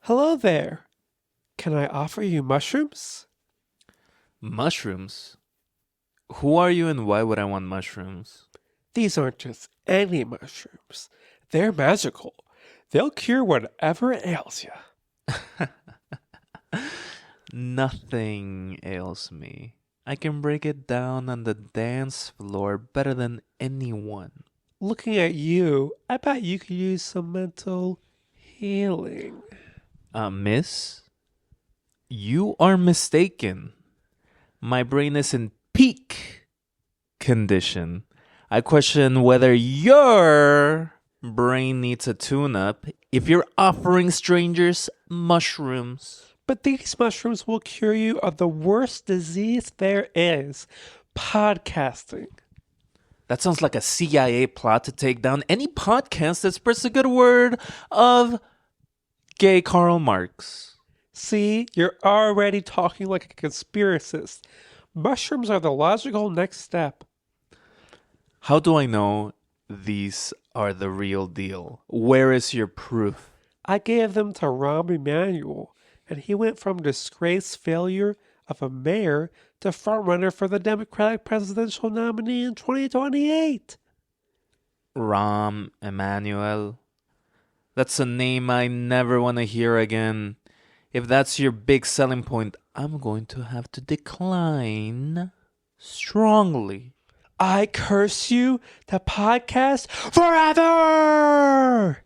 Hello there. Can I offer you mushrooms? Mushrooms? Who are you and why would I want mushrooms? These aren't just any mushrooms. They're magical. They'll cure whatever ails you. Nothing ails me. I can break it down on the dance floor better than anyone. Looking at you, I bet you could use some mental healing. Miss? You are mistaken. My brain is in peak condition. I question whether your brain needs a tune-up if you're offering strangers mushrooms. But these mushrooms will cure you of the worst disease there is, podcasting. That sounds like a CIA plot to take down any podcast that spreads the good word of gay Karl Marx. See, you're already talking like a conspiracist. Mushrooms are the logical next step. How do I know these are the real deal? Where is your proof? I gave them to Rahm Emanuel, and he went from disgraced failure of a mayor to frontrunner for the Democratic presidential nominee in 2028. Rahm Emanuel. That's a name I never want to hear again. If that's your big selling point, I'm going to have to decline strongly. I curse you to podcast forever!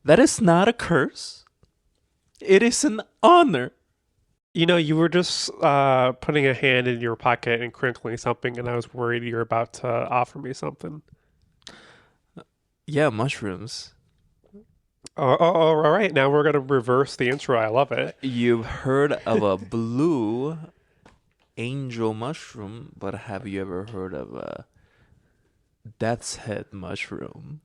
That is not a curse. It is an honor. You know, you were just putting a hand in your pocket and crinkling something, and I was worried you were about to offer me something. Yeah, mushrooms. All right. Now we're going to reverse the intro. I love it. You've heard of a blue angel mushroom, but have you ever heard of a death's head mushroom?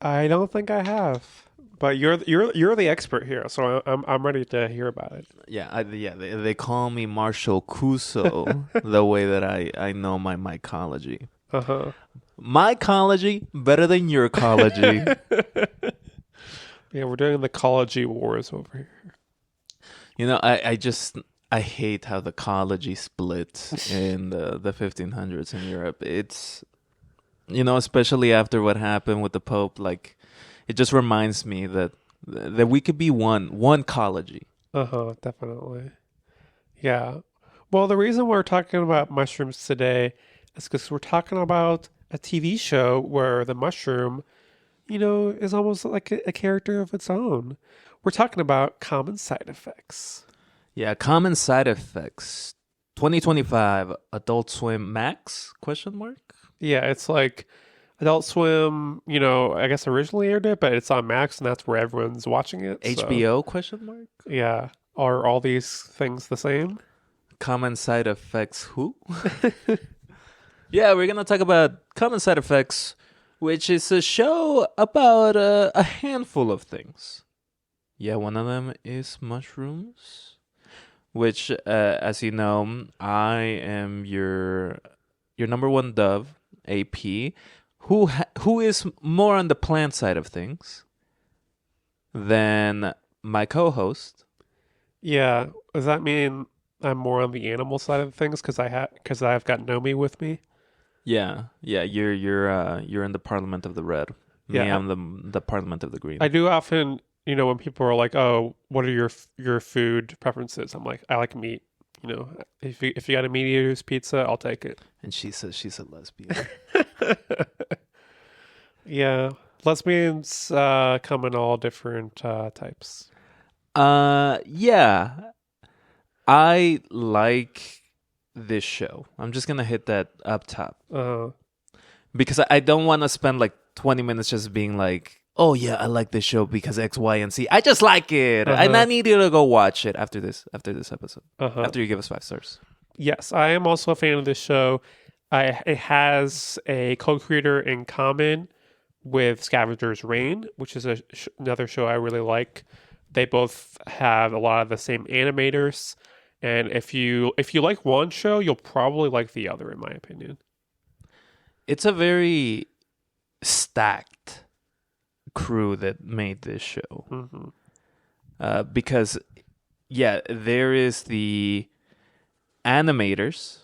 I don't think I have. But you're the expert here, so I'm ready to hear about it. Yeah, they call me Marshall Cuso, the way that I know my mycology. Uh-huh. Mycology better than your ecology. Yeah, we're doing the ecology wars over here. You know, I hate how the ecology split in the 1500s in Europe. It's, especially after what happened with the Pope, like, it just reminds me that we could be one ecology. Uh-huh, definitely. Yeah. Well, the reason we're talking about mushrooms today is because we're talking about a TV show where the mushroom, is almost like a character of its own. We're talking about Common Side Effects. Yeah, common side effects. 2025 Adult Swim Max? Question mark? Yeah, it's like Adult Swim, I guess originally aired it, but it's on Max and that's where everyone's watching it. HBO? Question mark? Yeah. Are all these things the same? Common side effects who? Yeah, we're gonna talk about Common Side Effects, which is a show about a handful of things. Yeah, one of them is mushrooms, which, as you know, I am your number one dove, AP, who is more on the plant side of things than my co-host. Yeah. Does that mean I'm more on the animal side of things because I've got Nomi with me? Yeah, you're in the Parliament of the Red. Me, Yeah. I'm the Parliament of the Green. I do often, when people are like, "Oh, what are your food preferences?" I'm like, "I like meat." If you got a meat eater's pizza, I'll take it. And she says she's a lesbian. Yeah, lesbians come in all different types. Yeah, I like this show. I'm just gonna hit that up top because I don't want to spend like 20 minutes just being like, "Oh yeah, I like this show because X, Y, and Z. I just like it, and I need you to go watch it after this episode. After you give us 5 stars." Yes, I am also a fan of this show. It has a co-creator in common with Scavenger's Reign, which is another show I really like. They both have a lot of the same animators, and if you like one show, you'll probably like the other, in my opinion. It's a very stacked crew that made this show. Mm-hmm. Because, yeah, there is the animators.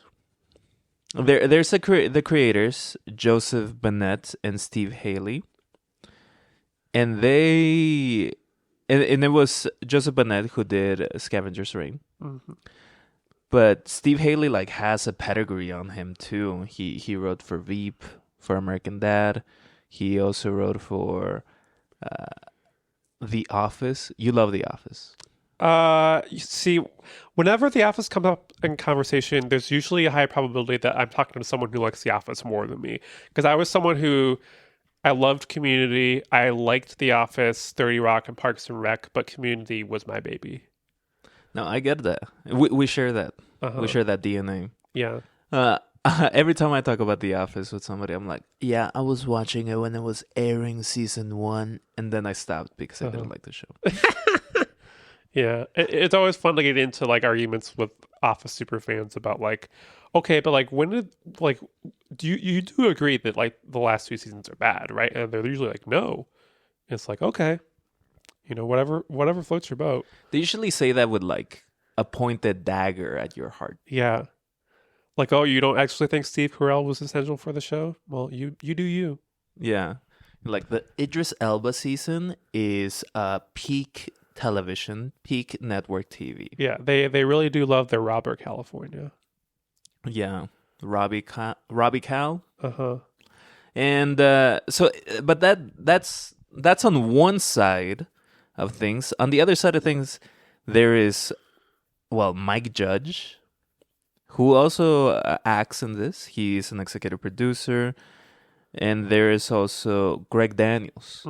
There's the creators, Joseph Bennett and Steve Haley. And and it was Joseph Bennett who did Scavenger's Reign. Mm-hmm. But Steve Haley like has a pedigree on him too. He wrote for Veep, for American Dad. He also wrote for The Office. You love The Office. You see, whenever The Office comes up in conversation, there's usually a high probability that I'm talking to someone who likes The Office more than me. Because I was someone who I loved Community. I liked The Office, 30 Rock, and Parks and Rec, but Community was my baby. No, I get that. We share that. Uh-huh. We share that DNA. Yeah. Every time I talk about The Office with somebody, I'm like, yeah, I was watching it when it was airing season 1, and then I stopped because I didn't like the show. Yeah, it's always fun to get into like arguments with Office super fans about like, okay, but like when did like do you do agree that like the last 2 seasons are bad, right? And they're usually like, no. It's like, okay, whatever floats your boat. They usually say that with like a pointed dagger at your heart. Yeah, like, oh, you don't actually think Steve Carell was essential for the show? Well, you do you. Yeah, like the Idris Elba season is peak television, peak network TV. Yeah, they really do love their Robert California. Yeah, Robbie Cal. Uh-huh. And but that's on one side of things. On the other side of things, there is, well, Mike Judge, who also acts in this. He's an executive producer. And there is also Greg Daniels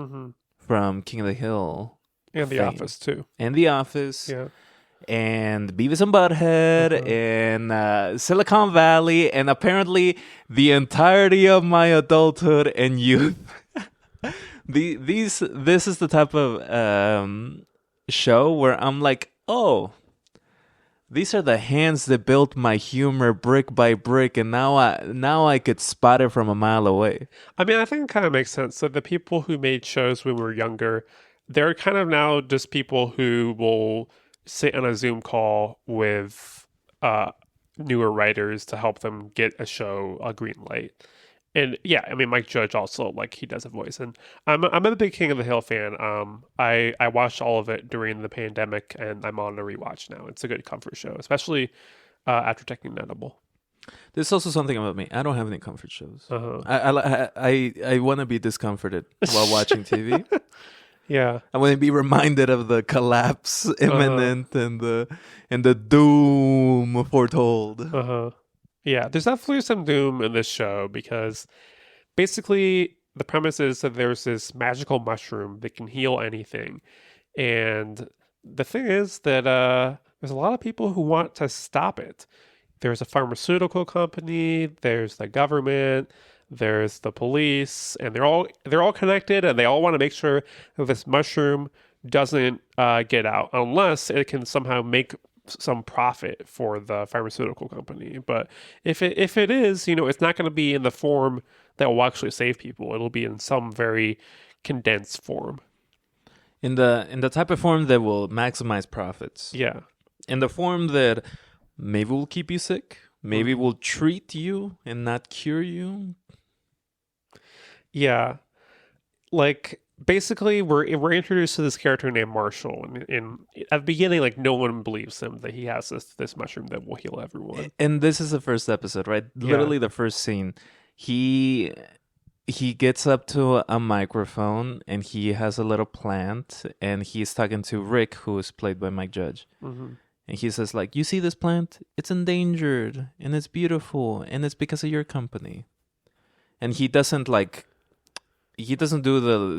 from King of the Hill. And The Office, too. And The Office. Yeah. And Beavis and Butthead, and Silicon Valley, and apparently the entirety of my adulthood and youth. This is the type of show where I'm like, oh, these are the hands that built my humor brick by brick, and now I could spot it from a mile away. I mean, I think it kind of makes sense. So the people who made shows when we were younger, they're kind of now just people who will sit on a Zoom call with newer writers to help them get a show a green light. And yeah, I mean, Mike Judge also, like, he does a voice. And I'm a big King of the Hill fan. I watched all of it during the pandemic, and I'm on a rewatch now. It's a good comfort show, especially after taking Edible. There's also something about me. I don't have any comfort shows. Uh-huh. I want to be discomforted while watching TV. Yeah, I want to be reminded of the collapse imminent and the doom foretold. Yeah, there's definitely some doom in this show because basically the premise is that there's this magical mushroom that can heal anything, and the thing is that there's a lot of people who want to stop it. There's a pharmaceutical company, there's the government, there's the police, and they're all connected, and they all want to make sure that this mushroom doesn't get out unless it can somehow make some profit for the pharmaceutical company. But if it is, it's not going to be in the form that will actually save people. It'll be in some very condensed form. In the type of form that will maximize profits. Yeah. In the form that maybe will keep you sick, maybe will treat you and not cure you. Yeah, like basically we're introduced to this character named Marshall, and at the beginning, like, no one believes him that he has this mushroom that will heal everyone. And this is the first episode, right? Yeah. Literally the first scene. He gets up to a microphone and he has a little plant, and he's talking to Rick, who is played by Mike Judge. And he says, like, you see this plant? It's endangered and it's beautiful and it's because of your company. And he doesn't do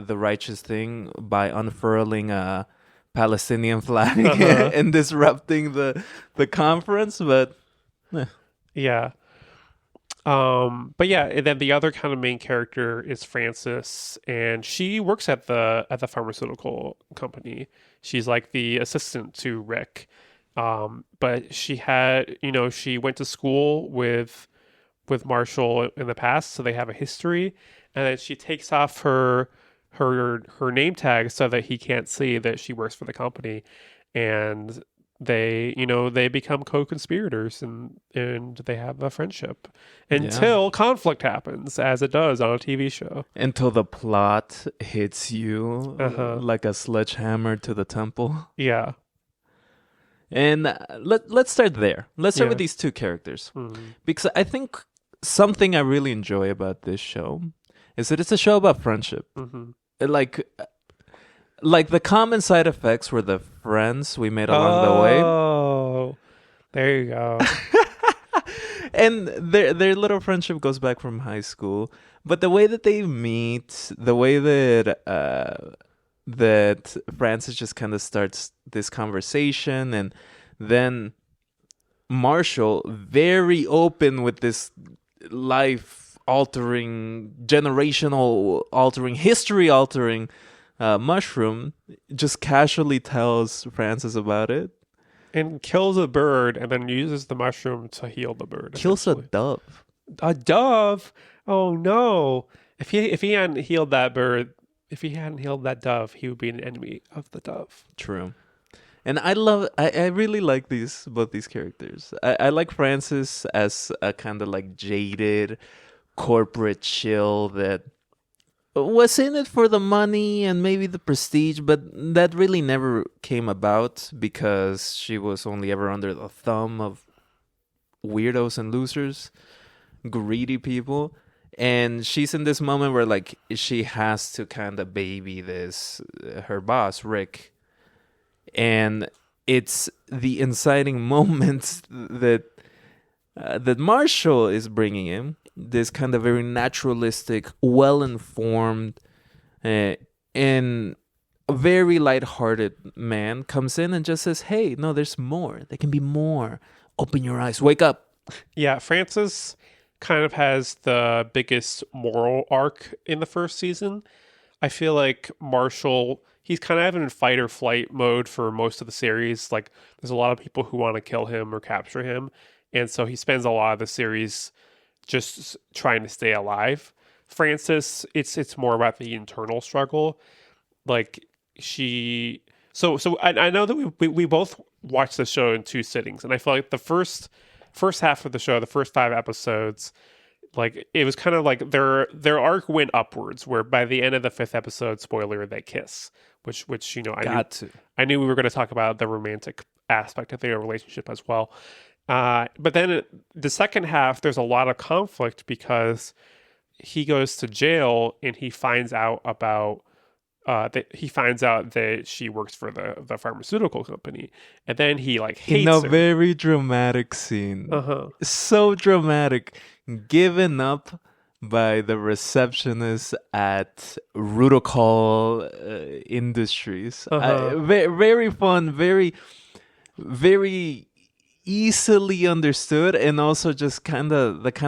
the righteous thing by unfurling a Palestinian flag and disrupting the conference, but yeah. But yeah, and then the other kind of main character is Frances, and she works at the pharmaceutical company. She's like the assistant to Rick. But she had, she went to school with Marshall in the past, so they have a history. And then she takes off her her name tag so that he can't see that she works for the company, and they become co-conspirators, and they have a friendship until conflict happens, as it does on a TV show. Until the plot hits you like a sledgehammer to the temple. Yeah. And let's start there. Let's start with these two characters. Because I think something I really enjoy about this show is that it's a show about friendship. Like the common side effects were the friends we made along the way. Oh, there you go. And their little friendship goes back from high school. But the way that they meet, the way that Francis just kind of starts this conversation, and then Marshall, very open with this life-altering, generational-altering, history-altering mushroom, just casually tells Francis about it. And kills a bird, and then uses the mushroom to heal the bird. Kills a dove. A dove? Oh no! If he hadn't healed that bird, if he hadn't healed that dove, he would be an enemy of the dove. True. And I really like both these characters. I like Francis as a kind of like jaded corporate chill that was in it for the money and maybe the prestige, but that really never came about because she was only ever under the thumb of weirdos and losers, greedy people. And she's in this moment where like she has to kind of baby this her boss Rick, and it's the inciting moments that Marshall is bringing in. This kind of very naturalistic, well-informed, and very lighthearted man comes in and just says, "Hey, no, there's more. There can be more. Open your eyes. Wake up." Yeah, Francis kind of has the biggest moral arc in the first season. I feel like Marshall, he's kind of in fight or flight mode for most of the series. Like, there's a lot of people who want to kill him or capture him, and so he spends a lot of the series just trying to stay alive. Francis, it's more about the internal struggle. Like I know that we both watched the show in two sittings, and I feel like the first half of the show, the first 5 episodes, like it was kind of like their arc went upwards, where by the end of the 5th episode, spoiler, they kiss, which I knew we were going to talk about the romantic aspect of their relationship as well. But then the second half, there's a lot of conflict because he goes to jail and he finds out about that she works for the pharmaceutical company, and then he like hates her. Very dramatic scene. So dramatic, given up by the receptionist at Rutocol Industries. Very fun, very easily understood, and also just kind of like,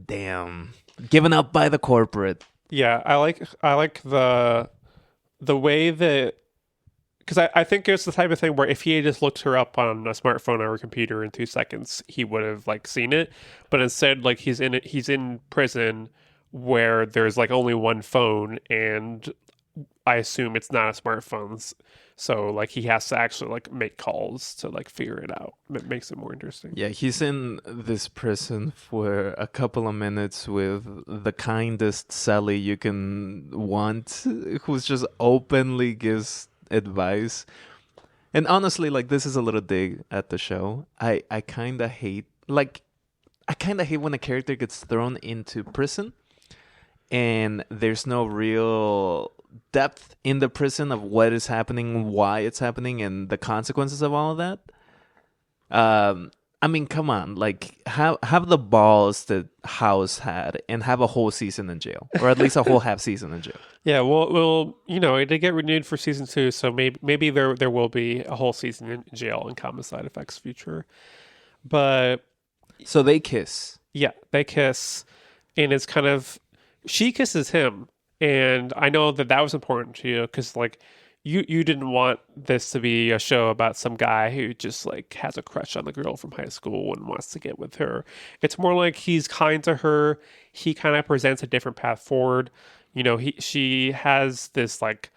damn, given up by the corporate. Yeah, I like the way that, because I think it's the type of thing where if he had just looked her up on a smartphone or a computer in 2 seconds, he would have like seen it. But instead, like he's in prison where there's like only one phone, and I assume it's not a smartphone. So like he has to actually like make calls to like figure it out. It makes it more interesting. Yeah, he's in this prison for a couple of minutes with the kindest Sally you can want, who's just openly gives advice. And honestly, like, this is a little dig at the show. I kind of hate when a character gets thrown into prison and there's no real depth in the prison of what is happening, why it's happening, and the consequences of all of that. I mean, come on, like have the balls that House had and have a whole season in jail, or at least a whole half season in jail. Yeah, well, it did get renewed for season 2, so maybe there will be a whole season in jail in Common Side Effects future. But so they kiss. Yeah, they kiss, and it's kind of, she kisses him. And I know that was important to you because, like, you didn't want this to be a show about some guy who just, like, has a crush on the girl from high school and wants to get with her. It's more like he's kind to her. He kind of presents a different path forward. she has this like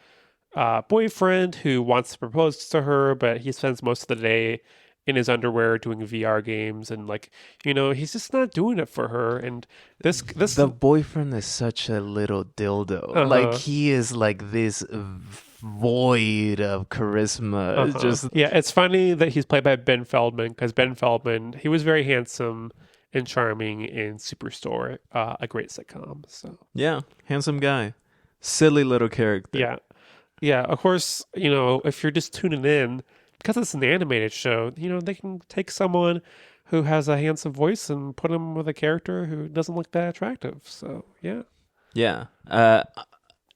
boyfriend who wants to propose to her, but he spends most of the day in his underwear doing VR games, and like he's just not doing it for her. And this The boyfriend is such a little dildo. Like he is like this void of charisma. Just yeah, it's funny that he's played by Ben Feldman, because Ben Feldman, he was very handsome and charming in Superstore, a great sitcom. So yeah, handsome guy, silly little character. Yeah. Of course, if you're just tuning in, because it's an animated show, they can take someone who has a handsome voice and put him with a character who doesn't look that attractive. So Yeah.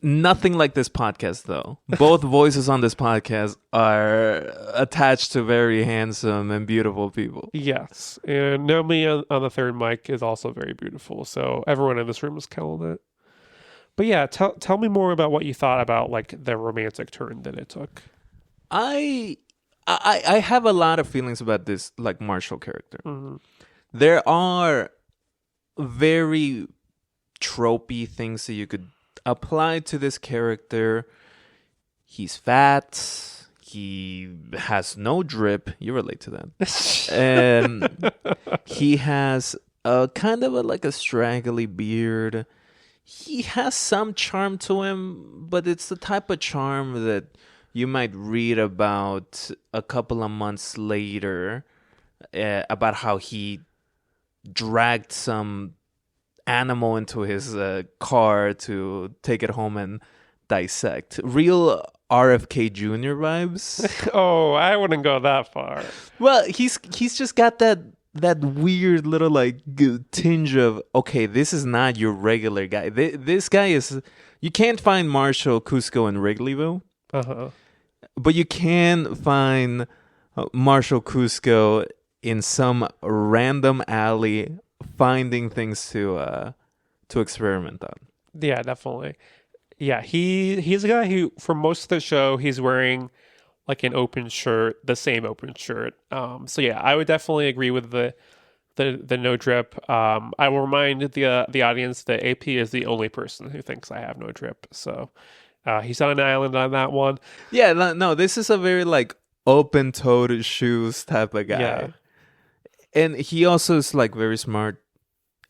Nothing like this podcast, though. Both voices on this podcast are attached to very handsome and beautiful people. Yes, and Naomi on the third mic is also very beautiful. So everyone in this room is killing it. But yeah, tell me more about what you thought about like the romantic turn that it took. I have a lot of feelings about this like Marshall character. Mm-hmm. There are very tropey things that you could apply to this character. He's fat. He has no drip. You relate to that. And he has a kind of like a straggly beard. He has some charm to him, but it's the type of charm that you might read about a couple of months later, about how he dragged some animal into his car to take it home and dissect. Real RFK Jr. vibes. Oh, I wouldn't go that far. Well, he's just got that weird little like tinge of, okay, this is not your regular guy. This guy is, you can't find Marshall Cusco in Wrigleyville. But you can find Marshall Cusco in some random alley finding things to experiment on. Yeah, definitely. Yeah, he's a guy who, for most of the show, he's wearing like an open shirt, the same open shirt. So yeah, I would definitely agree with the no drip. I will remind the audience that AP is the only person who thinks I have no drip. So he's on an island on that one. Yeah, no, this is a very like open-toed shoes type of guy. Yeah. And he also is like very smart,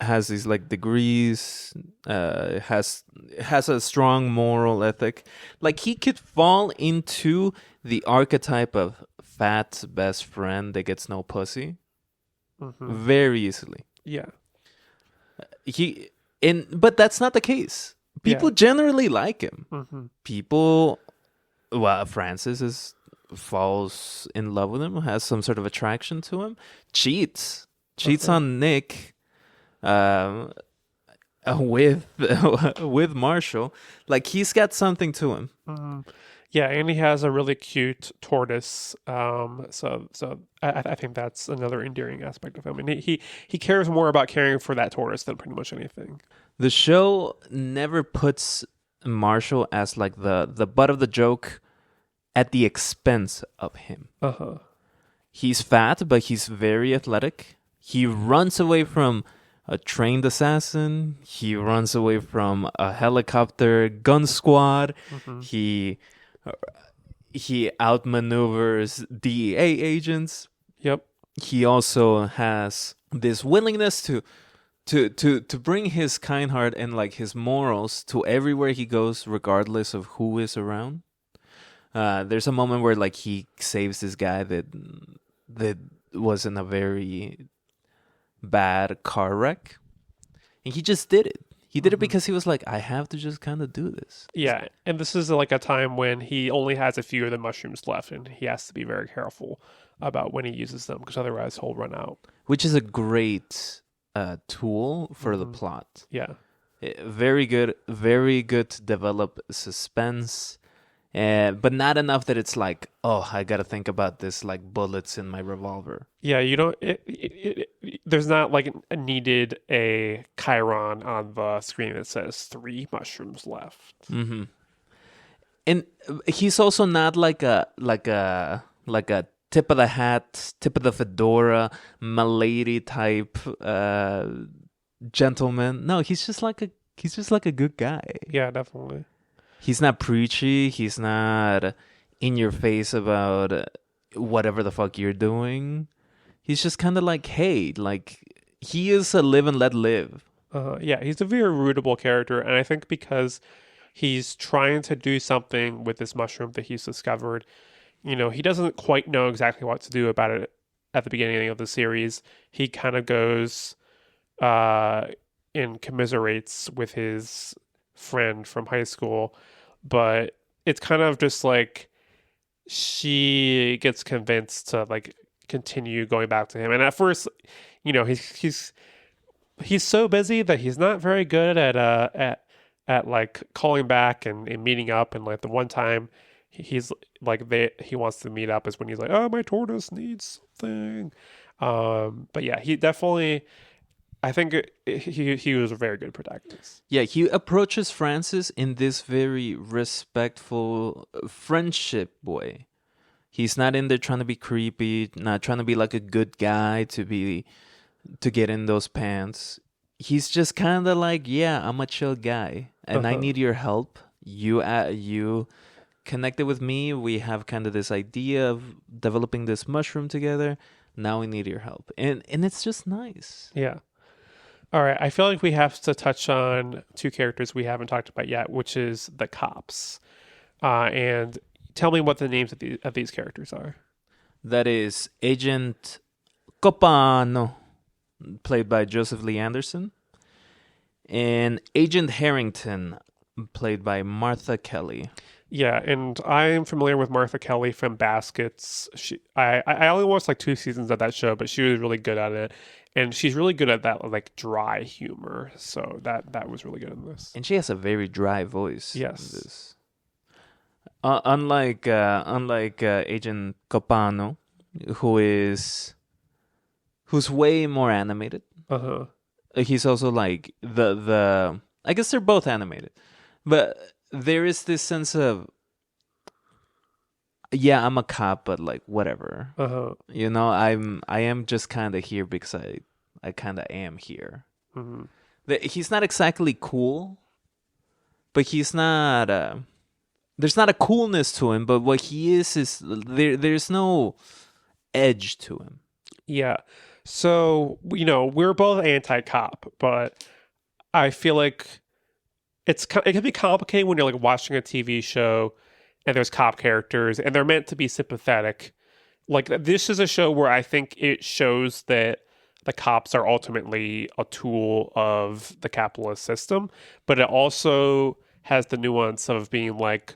has these like degrees, has a strong moral ethic. Like he could fall into the archetype of fat best friend that gets no pussy very easily. Yeah. But that's not the case. People generally like him. People, well, Francis falls in love with him, has some sort of attraction to him, cheats on Nick with Marshall. Like he's got something to him. Yeah, and he has a really cute tortoise. So I think that's another endearing aspect of him. And he cares more about caring for that tortoise than pretty much anything. The show never puts Marshall as like the butt of the joke at the expense of him. He's fat, but he's very athletic. He runs away from a trained assassin. He runs away from a helicopter gun squad. He outmaneuvers DEA agents. Yep. He also has this willingness to bring his kind heart and like his morals to everywhere he goes, regardless of who is around. There's a moment where like he saves this guy that was in a very bad car wreck, and he just did it. He did it because he was like, I have to just kind of do this. Yeah, and this is like a time when he only has a few of the mushrooms left, and he has to be very careful about when he uses them, because otherwise he'll run out. Which is a great tool for the plot. Yeah. Very good to develop suspense. But not enough that it's like, oh, I gotta think about this like bullets in my revolver. Yeah, you don't. There's not like needed a chyron on the screen that says 3 mushrooms left. And he's also not like a tip of the hat, tip of the fedora, milady type gentleman. No, he's just like He's just like a good guy. Yeah, definitely. He's not preachy. He's not in your face about whatever the fuck you're doing. He's just kind of like, hey, like, he is a live and let live. Yeah, he's a very rootable character, and I think because he's trying to do something with this mushroom that he's discovered, he doesn't quite know exactly what to do about it at the beginning of the series. He kind of goes uh, and commiserates with his friend from high school, but it's kind of just like she gets convinced to like continue going back to him. And at first, he's so busy that he's not very good at like calling back and meeting up. And like the one time he's like he wants to meet up is when he's like, oh, my tortoise needs something. But yeah, he definitely, I think he was a very good protagonist. Yeah, he approaches Francis in this very respectful friendship way. He's not in there trying to be creepy, not trying to be like a good guy to get in those pants. He's just kind of like, yeah, I'm a chill guy, and I need your help. You connected with me. We have kind of this idea of developing this mushroom together. Now we need your help, and it's just nice. Yeah. All right. I feel like we have to touch on two characters we haven't talked about yet, which is the cops. And tell me what the names of these characters are. That is Agent Copano, played by Joseph Lee Anderson, and Agent Harrington, played by Martha Kelly. Yeah, and I am familiar with Martha Kelly from Baskets. I only watched like 2 seasons of that show, but she was really good at it, and she's really good at that like dry humor. So that was really good in this. And she has a very dry voice. Yes. In this. Unlike Agent Copano, who's way more animated. He's also like the I guess they're both animated, but there is this sense of, yeah, I'm a cop, but like whatever. I am just kind of here because I kind of am here. He's not exactly cool, but he's not. There's not a coolness to him, but what he is there's no edge to him. Yeah. So we're both anti-cop, but I feel like it can be complicated when you're like watching a TV show and there's cop characters and they're meant to be sympathetic. Like this is a show where I think it shows that the cops are ultimately a tool of the capitalist system, but it also has the nuance of being like,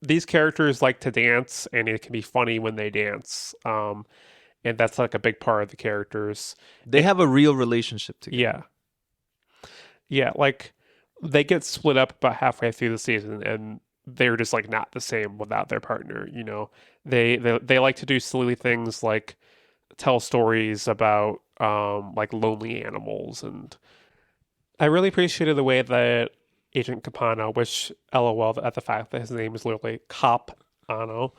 these characters like to dance and it can be funny when they dance. And that's like a big part of the characters. They have a real relationship together. Yeah. Yeah, like they get split up about halfway through the season and they're just like not the same without their partner, They like to do silly things like tell stories about like lonely animals, and I really appreciated the way that Agent Capano, which LOL at the fact that his name is literally Cop Ano,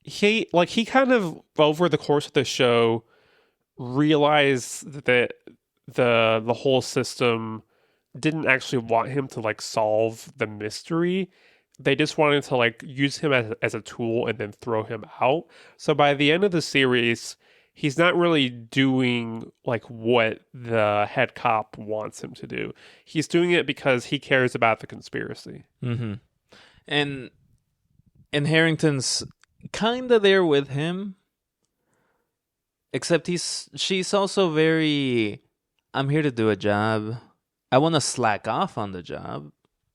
he kind of over the course of the show realized that the whole system didn't actually want him to like solve the mystery. They just wanted to like use him as a tool and then throw him out. So by the end of the series, he's not really doing like what the head cop wants him to do. He's doing it because he cares about the conspiracy. And Harrington's kind of there with him, except she's also very, I'm here to do a job. I want to slack off on the job,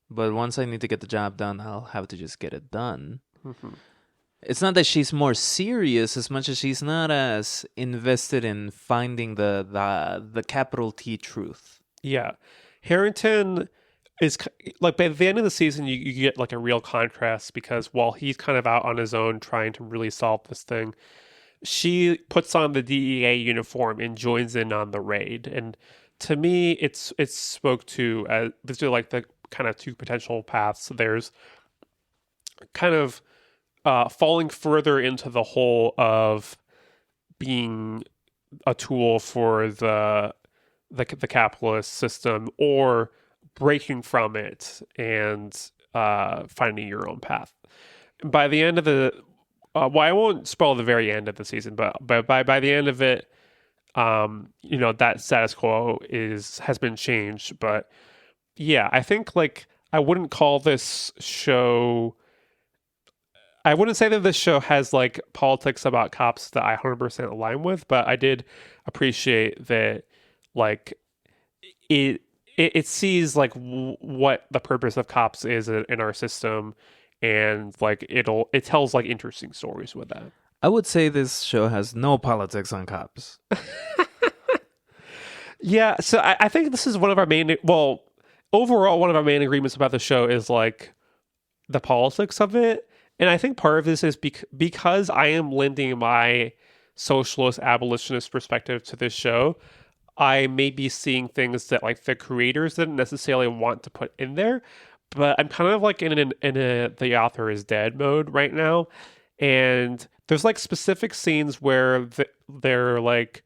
but once I need to get the job done, I'll have to just get it done. It's not that she's more serious as much as she's not as invested in finding the capital T truth. Yeah. Harrington is like by the end of the season, you get like a real contrast because while he's kind of out on his own trying to really solve this thing, she puts on the DEA uniform and joins in on the raid. And to me, it's spoke to these are like the kind of two potential paths. There's kind of falling further into the hole of being a tool for the the capitalist system or breaking from it and finding your own path. By the end of the well, I won't spoil the very end of the season, but by the end of it, that status quo has been changed. But yeah, I think like I wouldn't call this show. I wouldn't say that this show has like politics about cops that I 100% align with, but I did appreciate that like it sees like what the purpose of cops is in our system, and like it tells like interesting stories with that. I would say this show has no politics on cops. Yeah, so I think this is one of our main, well, overall, one of our main agreements about the show is like the politics of it. And I think part of this is because I am lending my socialist abolitionist perspective to this show, I may be seeing things that like the creators didn't necessarily want to put in there. But I'm kind of like in a the author is dead mode right now. And there's like specific scenes where they're like,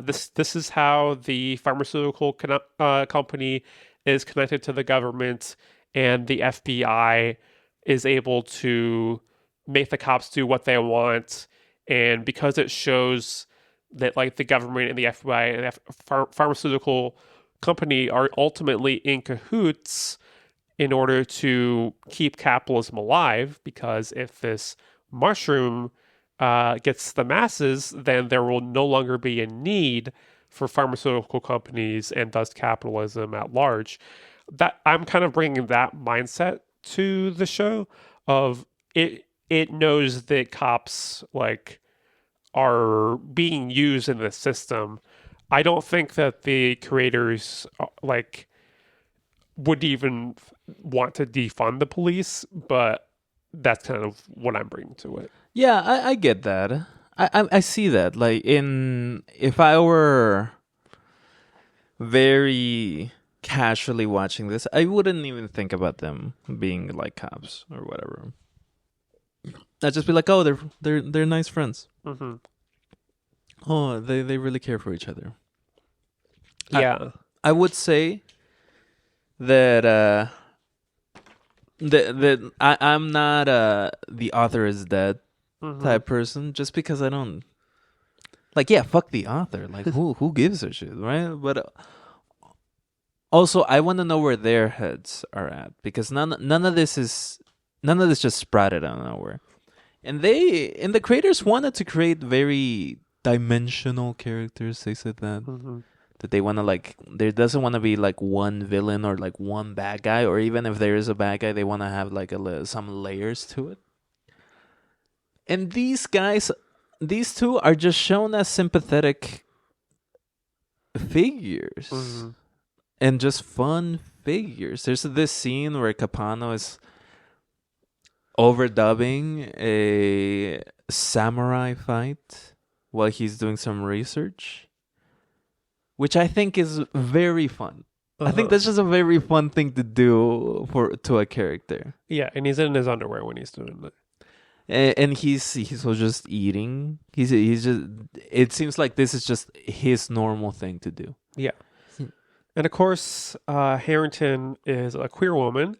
this is how the pharmaceutical company is connected to the government, and the FBI is able to make the cops do what they want. And because it shows that like the government and the FBI and the pharmaceutical company are ultimately in cahoots in order to keep capitalism alive, because if this mushroom gets the masses, then there will no longer be a need for pharmaceutical companies and thus capitalism at large. That I'm kind of bringing that mindset to the show of it. It knows that cops like are being used in the system. I don't think that the creators like would even want to defund the police, but that's kind of what I'm bringing to it. Yeah, I get that. I see that. Like if I were very casually watching this, I wouldn't even think about them being like cops or whatever. I'd just be like, oh, they're nice friends. Mm-hmm. Oh, they really care for each other. Yeah, I would say that I'm not the author is dead type person, just because I don't like. Yeah, fuck the author. Like who gives a shit, right? But also, I want to know where their heads are at, because none of this just sprouted out of nowhere, and the creators wanted to create very dimensional characters. They said that they want to like, there doesn't want to be like one villain or like one bad guy, or even if there is a bad guy, they want to have like some layers to it. And these two are just shown as sympathetic figures and just fun figures. There's this scene where Capano is overdubbing a samurai fight while he's doing some research, which I think is very fun. I think that's just a very fun thing to do to a character. Yeah, and he's in his underwear when he's doing it. And he's just eating. He's just. It seems like this is just his normal thing to do. Yeah, and of course, Harrington is a queer woman,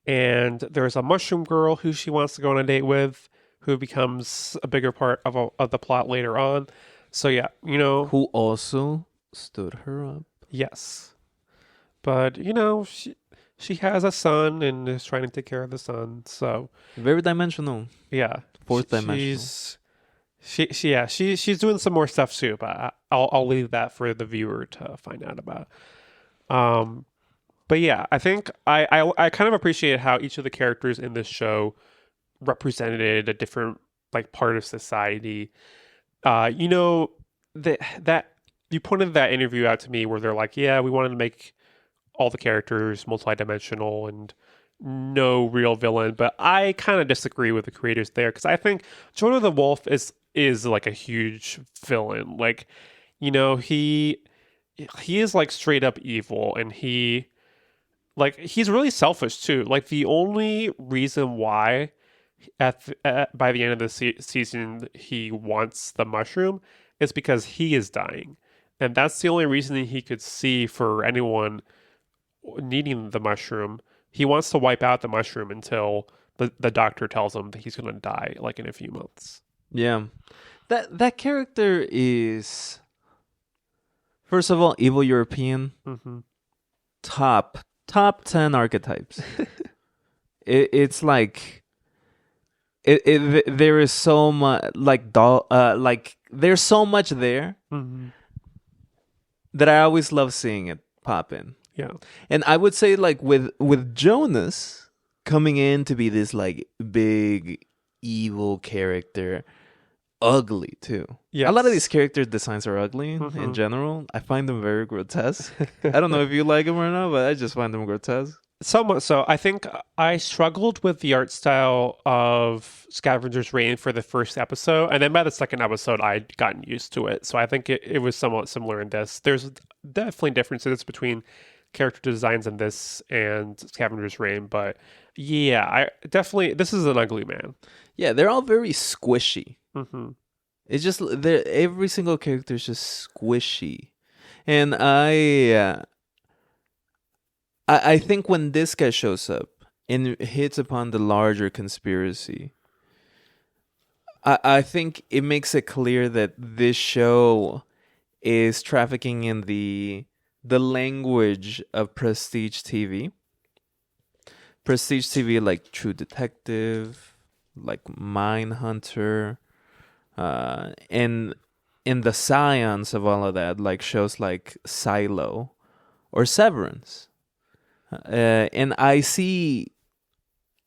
and there's a mushroom girl who she wants to go on a date with, who becomes a bigger part of the plot later on. So yeah, who also stood her up. Yes, but she has a son and is trying to take care of the son. So very dimensional. Yeah, fourth dimensional. She's doing some more stuff too, but I'll leave that for the viewer to find out about. But yeah, I think I kind of appreciate how each of the characters in this show represented a different like part of society. That you pointed that interview out to me where they're like, yeah, we wanted to make all the characters multidimensional and no real villain, but I kind of disagree with the creators there, because I think Jonah the Wolf is like a huge villain. Like, he is like straight up evil, and he's really selfish too. Like, the only reason why by the end of the season he wants the mushroom is because he is dying. And that's the only reason that he could see for anyone needing the mushroom. He wants to wipe out the mushroom until the doctor tells him that he's going to die like in a few months. Yeah. That character is, first of all, evil European. Mm-hmm. Top 10 archetypes. It's like there is so much like there's so much there Mm-hmm. that I always love seeing it pop in. Yeah. And I would say like with Jonas coming in to be this like big evil character, ugly too. Yes. A lot of these character designs are ugly Mhm. in general. I find them very grotesque. I don't know if you like them or not, but I just find them grotesque. Somewhat so. I think I struggled with the art style of Scavenger's Reign for the first episode, and then by the second episode, I'd gotten used to it. So I think it was somewhat similar in this. There's definitely differences between character designs in this and Scavenger's Reign, but yeah, I definitely this is an ugly man. Yeah, they're all very squishy. Mm-hmm. It's just every single character is just squishy, and I think when this guy shows up and hits upon the larger conspiracy, I think it makes it clear that this show is trafficking in the language of prestige TV. Prestige TV like True Detective, like Mindhunter, and in the science of all of that, like shows like Silo or Severance. And I see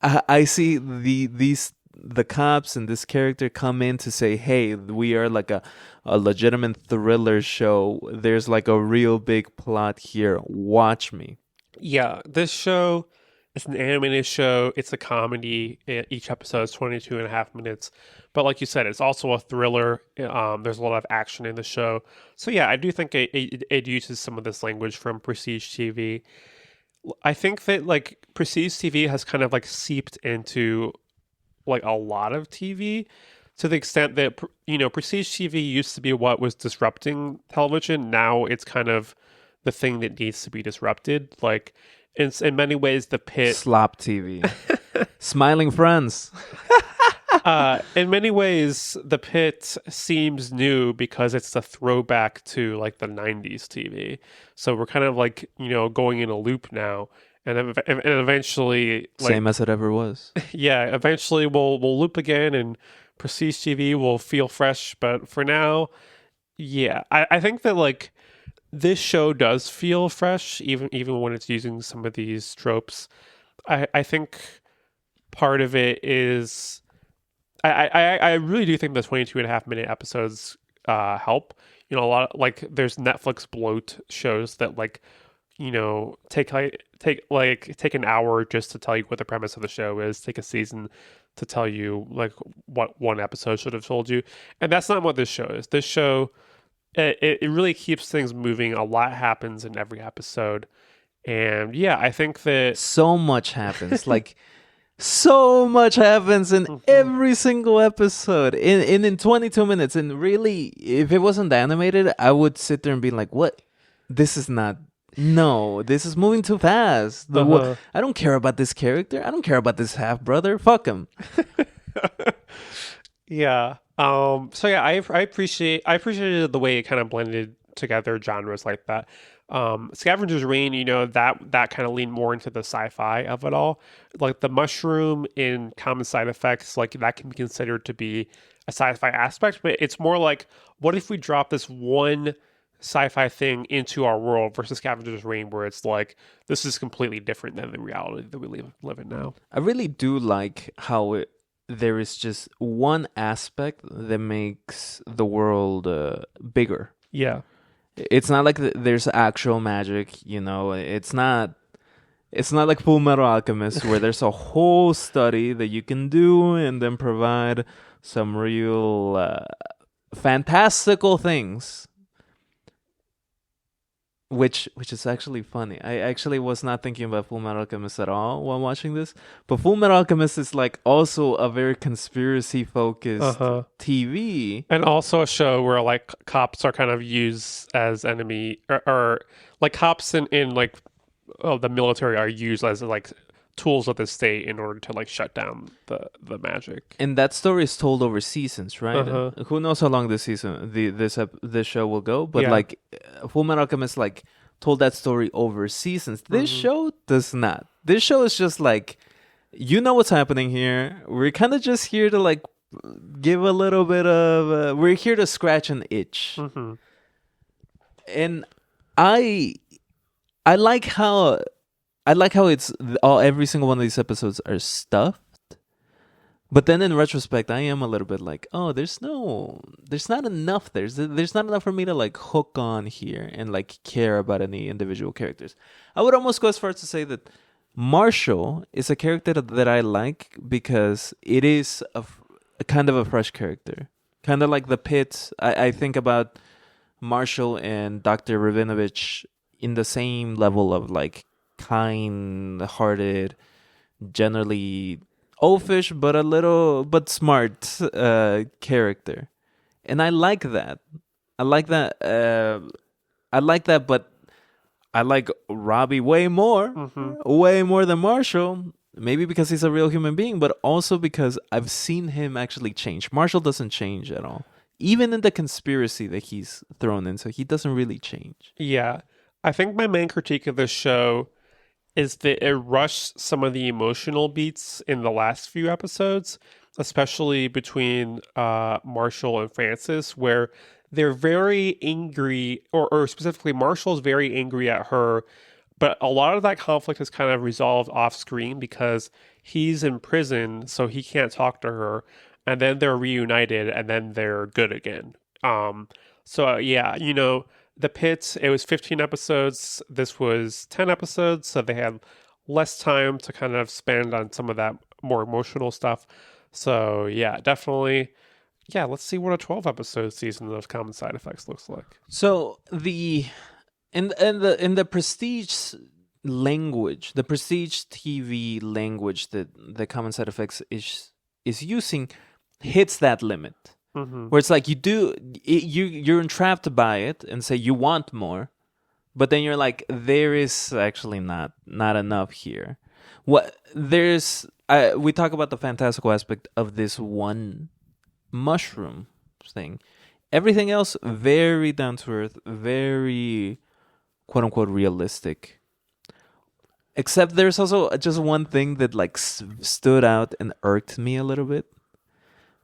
the cops and this character come in to say, hey, we are like a legitimate thriller show. There's like a real big plot here. Watch me. Yeah, this show is an animated show. It's a comedy. Each episode is 22 and a half minutes. But like you said, it's also a thriller. There's a lot of action in the show. So yeah, I do think it uses some of this language from Prestige TV. I think that like Prestige TV has kind of like seeped into like a lot of TV to the extent that Prestige TV used to be what was disrupting television. Now it's kind of the thing that needs to be disrupted. Like in many ways, The Pit, Slop TV, Smiling Friends. In many ways, The Pit seems new because it's a throwback to like the 90s TV. So we're kind of like, going in a loop now. And eventually, like, same as it ever was. yeah, eventually we'll loop again and Prestige TV will feel fresh. But for now, yeah, I think that like this show does feel fresh, even when it's using some of these tropes. I think part of it is I really do think the 22 and a half minute episodes help. A lot of, like there's Netflix bloat shows that like take an hour just to tell you what the premise of the show is, take a season to tell you like what one episode should have told you, and that's not what this show is. This show it really keeps things moving. A lot happens in every episode, and yeah, I think that so much happens. Like so much happens in every single episode in 22 minutes. And really, if it wasn't animated, I would sit there and be like, what? This is not. No, this is moving too fast. I don't care about this character. I don't care about this half brother. Fuck him. Yeah. So yeah, I appreciated the way it kind of blended together genres like that. Scavenger's Reign, that kind of leaned more into the sci-fi of it all. Like the mushroom in Common Side Effects, like that can be considered to be a sci-fi aspect, but it's more like, what if we drop this one sci-fi thing into our world versus Scavenger's Reign, where it's like, this is completely different than the reality that we live in now. I really do like how there is just one aspect that makes the world bigger. Yeah. It's not like there's actual magic, It's not like Full Metal Alchemist where there's a whole study that you can do and then provide some real fantastical things. which is actually funny. I actually was not thinking about Full Metal Alchemist at all while watching this, but Full Metal Alchemist is like also a very conspiracy focused Uh-huh. TV. And also a show where like cops are kind of used as enemy, or like cops in like the military are used as like tools of the state in order to like shut down the magic. And that story is told over seasons, right? Uh-huh. Who knows how long this this show will go? But Yeah. like, Full Metal Alchemist like told that story over seasons. This show does not. This show is just like, you know what's happening here. We're kind of just here to like give a little bit of. We're here to scratch an itch, Mm-hmm. and I I like how it's all every single one of these episodes are stuffed. But then in retrospect, I am a little bit like, oh, there's not enough. There's not enough for me to like hook on here and like care about any individual characters. I would almost go as far as to say that Marshall is a character that I like because it is a kind of a fresh character, kind of like the Pit. I think about Marshall and Dr. Rabinovich in the same level of like kind-hearted, generally oafish but smart character, and I like that. I like that. I like that, but I like Robbie way more than Marshall. Maybe because he's a real human being, but also because I've seen him actually change. Marshall doesn't change at all, even in the conspiracy that he's thrown into. He doesn't really change. Yeah. I think my main critique of this show is that it rushed some of the emotional beats in the last few episodes, especially between Marshall and Francis, where they're very angry, or specifically Marshall's very angry at her, but a lot of that conflict is kind of resolved off screen because he's in prison, so he can't talk to her, and then they're reunited, and then they're good again. Yeah, the Pit, it was 15 episodes. This was 10 episodes, so they had less time to kind of spend on some of that more emotional stuff. So, yeah, definitely. Yeah, let's see what a 12 episode season of Common Side Effects looks like. So in the prestige language, the prestige TV language that the Common Side Effects is using hits that limit. Mm-hmm. Where it's like you're entrapped by it and say you want more, but then you're like, there is actually not enough here. We talk about the fantastical aspect of this one mushroom thing. Everything else very down to earth, very quote unquote realistic. Except there's also just one thing that like stood out and irked me a little bit,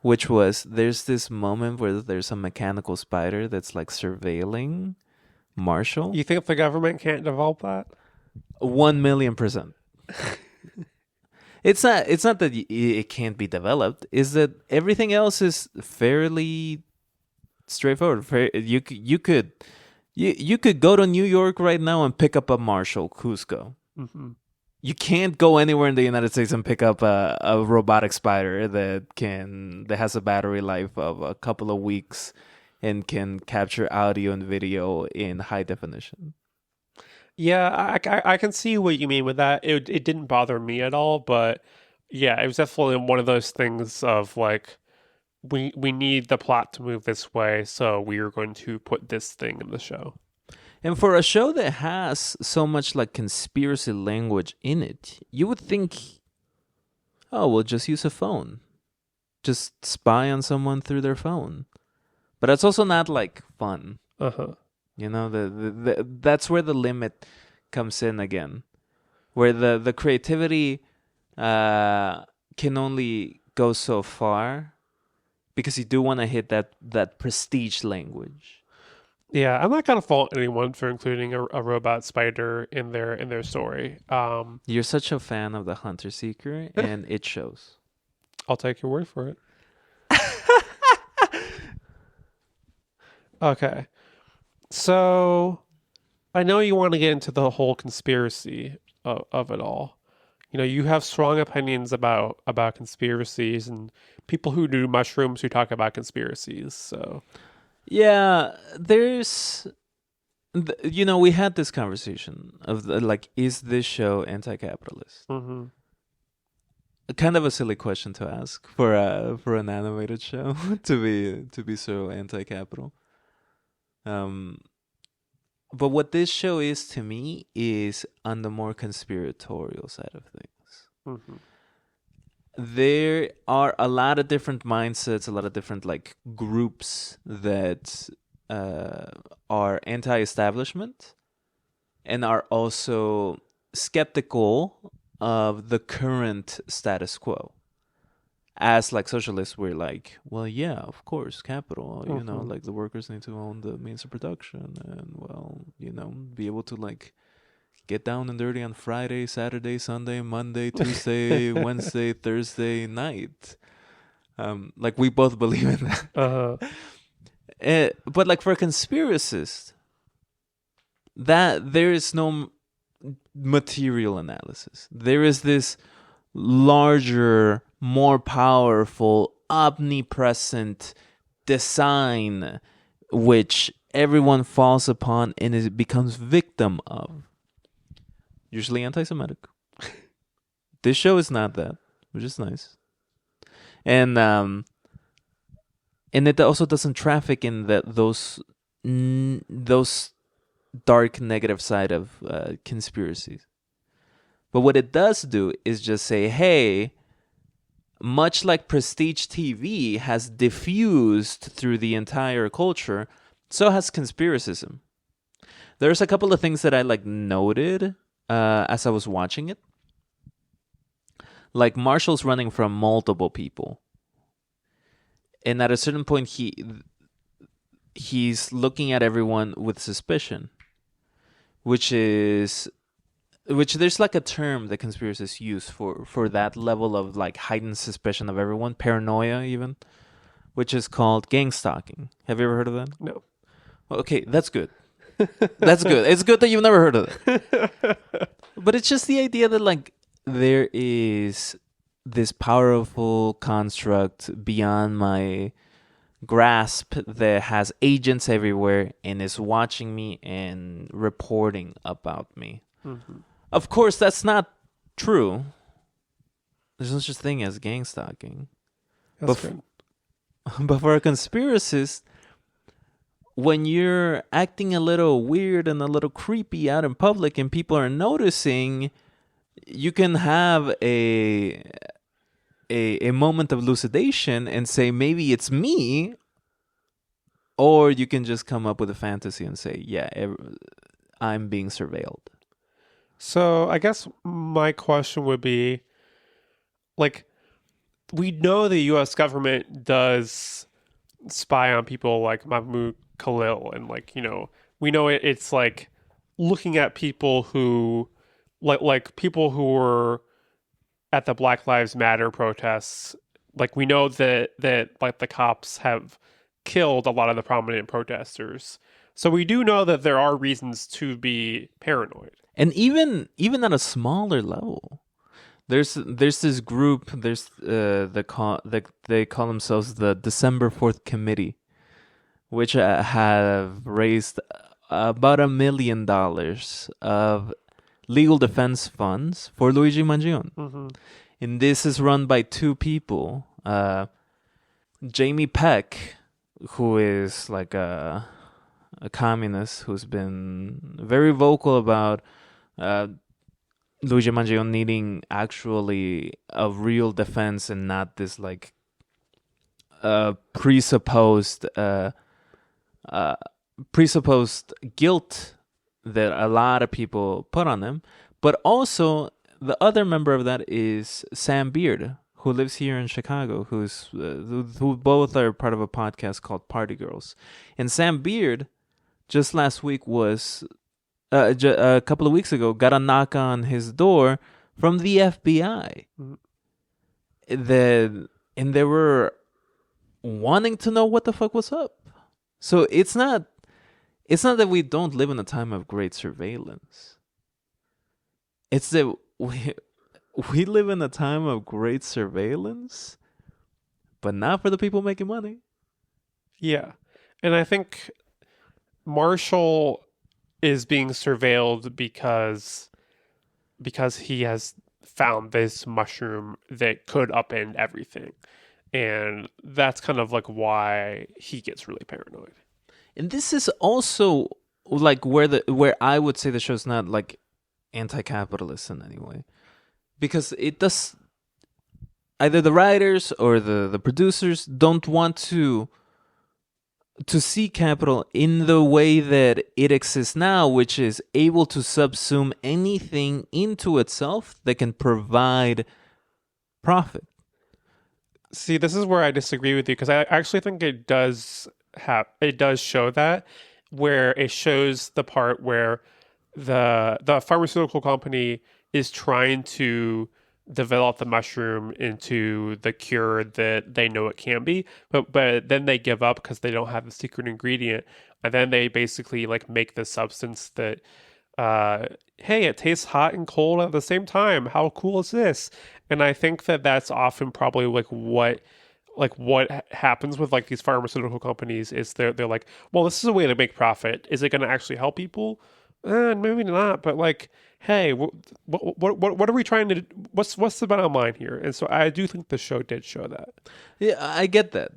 which was there's this moment where there's a mechanical spider that's like surveilling Marshall. You think the government can't develop that? 1,000,000%. It's not that it can't be developed. Is that everything else is fairly straightforward. You could go to New York right now and pick up a Marshall Cusco. Mm-hmm. You can't go anywhere in the United States and pick up a robotic spider that has a battery life of a couple of weeks and can capture audio and video in high definition. Yeah, I can see what you mean with that. It didn't bother me at all, but yeah, it was definitely one of those things of like, we need the plot to move this way, so we are going to put this thing in the show. And for a show that has so much like conspiracy language in it, you would think, oh, we'll just use a phone. Just spy on someone through their phone. But it's also not like fun. Uh-huh. You know, that's where the limit comes in again. Where the creativity can only go so far because you do want to hit that prestige language. Yeah, I'm not gonna fault anyone for including a robot spider in their story. You're such a fan of the Hunter Seeker, and it shows. I'll take your word for it. Okay, so I know you want to get into the whole conspiracy of it all. You have strong opinions about conspiracies and people who do mushrooms who talk about conspiracies. So Yeah, there's We had this conversation of like, is this show anti-capitalist? Mm-hmm. Kind of a silly question to ask for an animated show to be so anti-capital. But what this show is to me is on the more conspiratorial side of things. Mm-hmm. There are a lot of different mindsets, a lot of different like groups that are anti-establishment and are also skeptical of the current status quo. As like socialists, we're like, well, yeah, of course, capital, like the workers need to own the means of production and, well, be able to like get down and dirty on Friday, Saturday, Sunday, Monday, Tuesday, Wednesday, Thursday night. Like we both believe in that. But like for conspiracists, that there is no material analysis. There is this larger, more powerful, omnipresent design which everyone falls upon and it becomes victim of. Usually anti-Semitic. This show is not that, which is nice. And it also doesn't traffic in those dark negative side of conspiracies. But what it does do is just say, hey, much like prestige TV has diffused through the entire culture, so has conspiracism. There's a couple of things that I like noted as I was watching it. Like Marshall's running from multiple people. And at a certain point he's looking at everyone with suspicion. Which there's like a term that conspiracists use for that level of like heightened suspicion of everyone, paranoia even, which is called gang stalking. Have you ever heard of that? No. Okay, that's good. That's good. It's good that you've never heard of it. But it's just the idea that like there is this powerful construct beyond my grasp that has agents everywhere and is watching me and reporting about me. Mm-hmm. Of course, that's not true. There's no such thing as gang stalking. But for a conspiracist, when you're acting a little weird and a little creepy out in public and people are noticing, you can have a moment of elucidation and say, maybe it's me. Or you can just come up with a fantasy and say, yeah, I'm being surveilled. So I guess my question would be, like, we know the U.S. government does spy on people like Mahmoud Khalil, and like, we know it's like looking at people who, like people who were at the Black Lives Matter protests. Like, we know that like the cops have killed a lot of the prominent protesters. So we do know that there are reasons to be paranoid. And even at a smaller level, there's this group. They call themselves the December 4th Committee, which have raised about $1 million of legal defense funds for Luigi Mangione. Mm-hmm. And this is run by two people, Jamie Peck, who is like a communist who's been very vocal about Luigi Mangione needing actually a real defense and not this like presupposed guilt that a lot of people put on him. But also the other member of that is Sam Beard, who lives here in Chicago, who both are part of a podcast called Party Girls. And Sam Beard, just last week was, a couple of weeks ago, got a knock on his door from the FBI. Mm-hmm. And they were wanting to know what the fuck was up. So it's not that we don't live in a time of great surveillance. It's that we live in a time of great surveillance, but not for the people making money. Yeah. And I think Marshall is being surveilled because he has found this mushroom that could upend everything. And that's kind of like why he gets really paranoid. And this is also like where I would say the show's not like anti-capitalist in any way, because it does, either the writers or the producers don't want to see capital in the way that it exists now, which is able to subsume anything into itself that can provide profit. See, this is where I disagree with you, because I actually think it does show that, where it shows the part where the pharmaceutical company is trying to develop the mushroom into the cure that they know it can be, but then they give up because they don't have the secret ingredient, and then they basically like make this substance that hey, it tastes hot and cold at the same time. How cool is this? And I think that that's often probably like what happens with like these pharmaceutical companies is they're like, well, this is a way to make profit. Is it going to actually help people? Maybe not. But like, hey, what are we trying to? What's the bottom line here? And so I do think the show did show that. Yeah, I get that.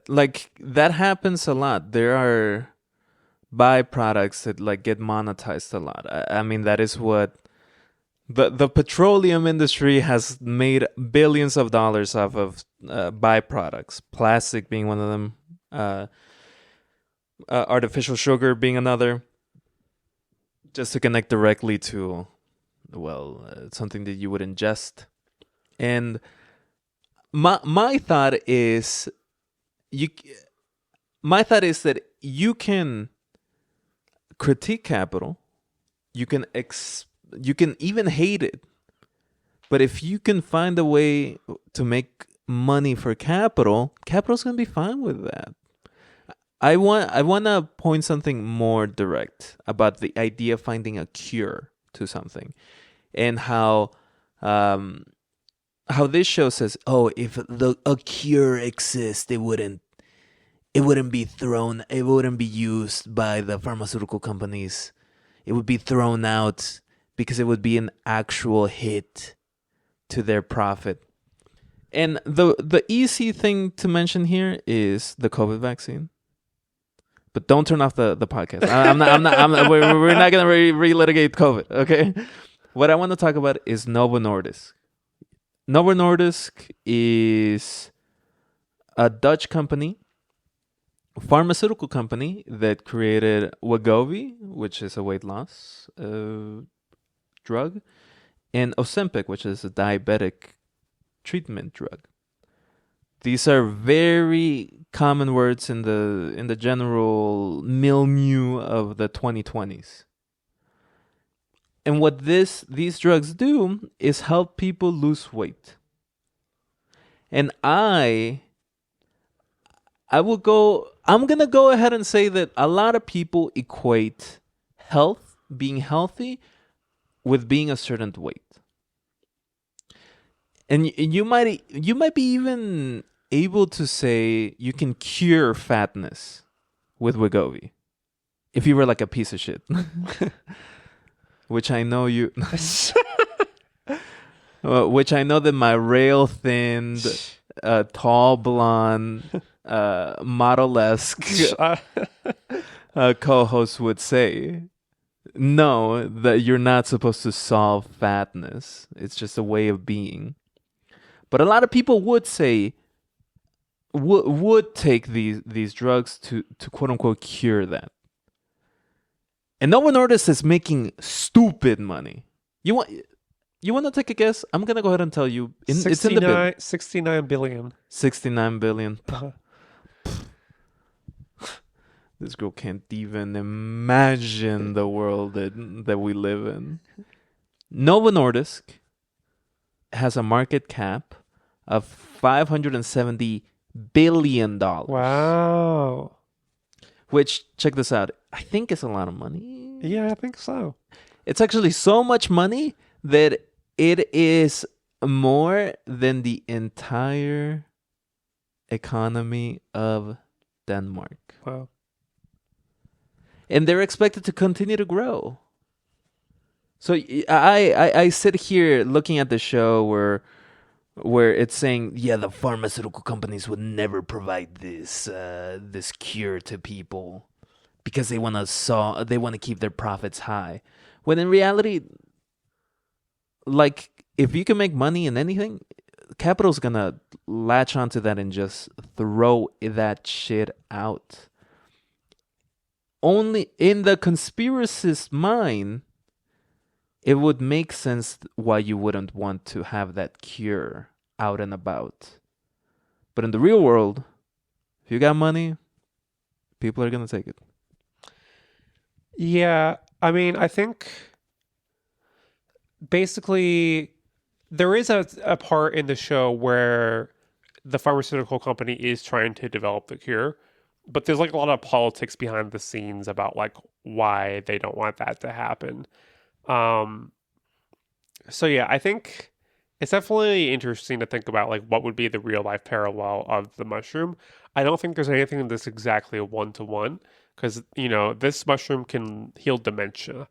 Like that happens a lot. There are byproducts that like get monetized a lot. I mean, that is what the petroleum industry has made billions of dollars off of byproducts. Plastic being one of them, artificial sugar being another. Just to connect directly to, something that you would ingest. And my thought is that you can critique capital, you can even hate it, but if you can find a way to make money for capital's gonna be fine with that. I want to point something more direct about the idea of finding a cure to something, and how this show says, oh, if a cure exists, it wouldn't be used by the pharmaceutical companies. It would be thrown out because it would be an actual hit to their profit. And the easy thing to mention here is the COVID vaccine. But don't turn off the podcast. We're not gonna relitigate COVID, okay? What I want to talk about is Novo Nordisk. Novo Nordisk is a Dutch company, pharmaceutical company that created Wegovy, which is a weight loss drug, and Ozempic, which is a diabetic treatment drug. These are very common words in the general milieu of the 2020s. And what these drugs do is help people lose weight. And I'm going to go ahead and say that a lot of people equate being healthy, with being a certain weight. And you might be even able to say you can cure fatness with Wegovy if you were like a piece of shit. Which I know you... which I know that my rail-thinned, tall, blonde, model-esque co-host would say. No, that you're not supposed to solve fatness. It's just a way of being. But a lot of people would say, would take these drugs to quote unquote cure that. And Novo Nordisk is making stupid money. You want to take a guess? I'm gonna go ahead and tell you. It's in the bin. 69 billion. 69 billion. This girl can't even imagine the world that we live in. Novo Nordisk has a market cap of $570 billion. Wow. Which, check this out, I think it's a lot of money. Yeah, I think so. It's actually so much money that it is more than the entire economy of Denmark. Wow. and they're expected to continue to grow. So I sit here looking at the show where it's saying, yeah, the pharmaceutical companies would never provide this cure to people because they want to keep their profits high. When in reality, like, if you can make money in anything, capital's gonna latch onto that and just throw that shit out. Only in the conspiracist's mind, it would make sense why you wouldn't want to have that cure out and about. But in the real world, if you got money, people are going to take it. Yeah, I mean, I think basically there is a part in the show where the pharmaceutical company is trying to develop the cure, but there's like a lot of politics behind the scenes about like why they don't want that to happen. So yeah, I think it's definitely interesting to think about like what would be the real life parallel of the mushroom. I don't think there's anything that's exactly a 1-to-1 because this mushroom can heal dementia.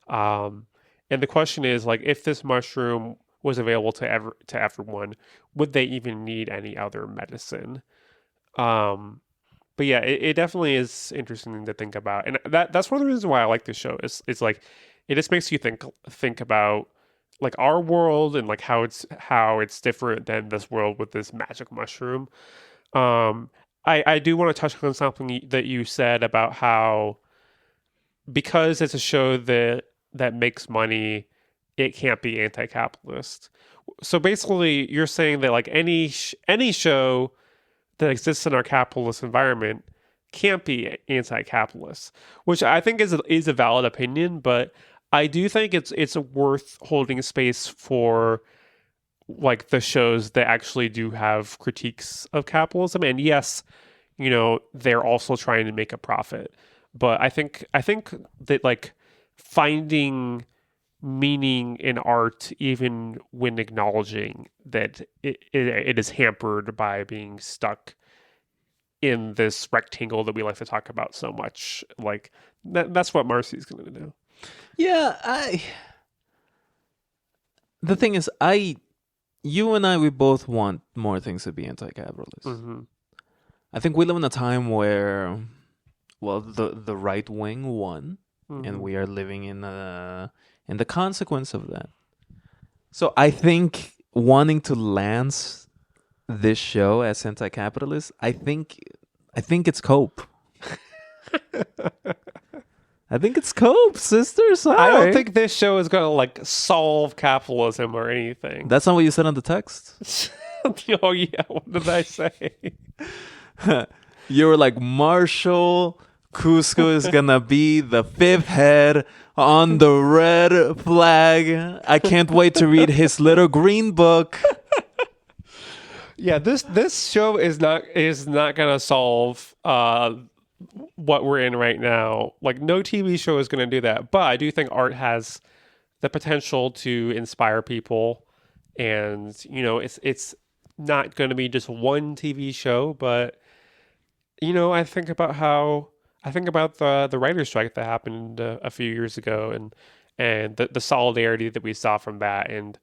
And the question is like if this mushroom was available to everyone, would they even need any other medicine? But yeah, it definitely is interesting to think about, and that's one of the reasons why I like this show. It's like it just makes you think about like our world and like how it's different than this world with this magic mushroom. I do want to touch on something that you said about how because it's a show that makes money, it can't be anti-capitalist. So basically, you're saying that like any show that exists in our capitalist environment can't be anti-capitalist, which I think is a valid opinion, but I do think it's worth holding space for like the shows that actually do have critiques of capitalism. And yes, they're also trying to make a profit. But I think that like finding meaning in art, even when acknowledging that it is hampered by being stuck in this rectangle that we like to talk about so much, like that's what Marcy's going to do. Yeah, the thing is, you and I, we both want more things to be anti-capitalist. Mm-hmm. I think we live in a time where, well, the right wing won, and we are living in the consequence of that. So I think wanting to lance this show as anti-capitalist, I think it's cope. I think it's cope, sister. Sorry. I don't think this show is going to like solve capitalism or anything. That's not what you said on the text. Oh yeah, what did I say? You were like, Marshall Cusco is gonna be the fifth head on the red flag. I can't wait to read his little green book. Yeah, this show is not gonna solve what we're in right now. Like no TV show is gonna do that. But I do think art has the potential to inspire people, and it's not gonna be just one TV show, but I think about the writer's strike that happened a few years ago, and the solidarity that we saw from that, and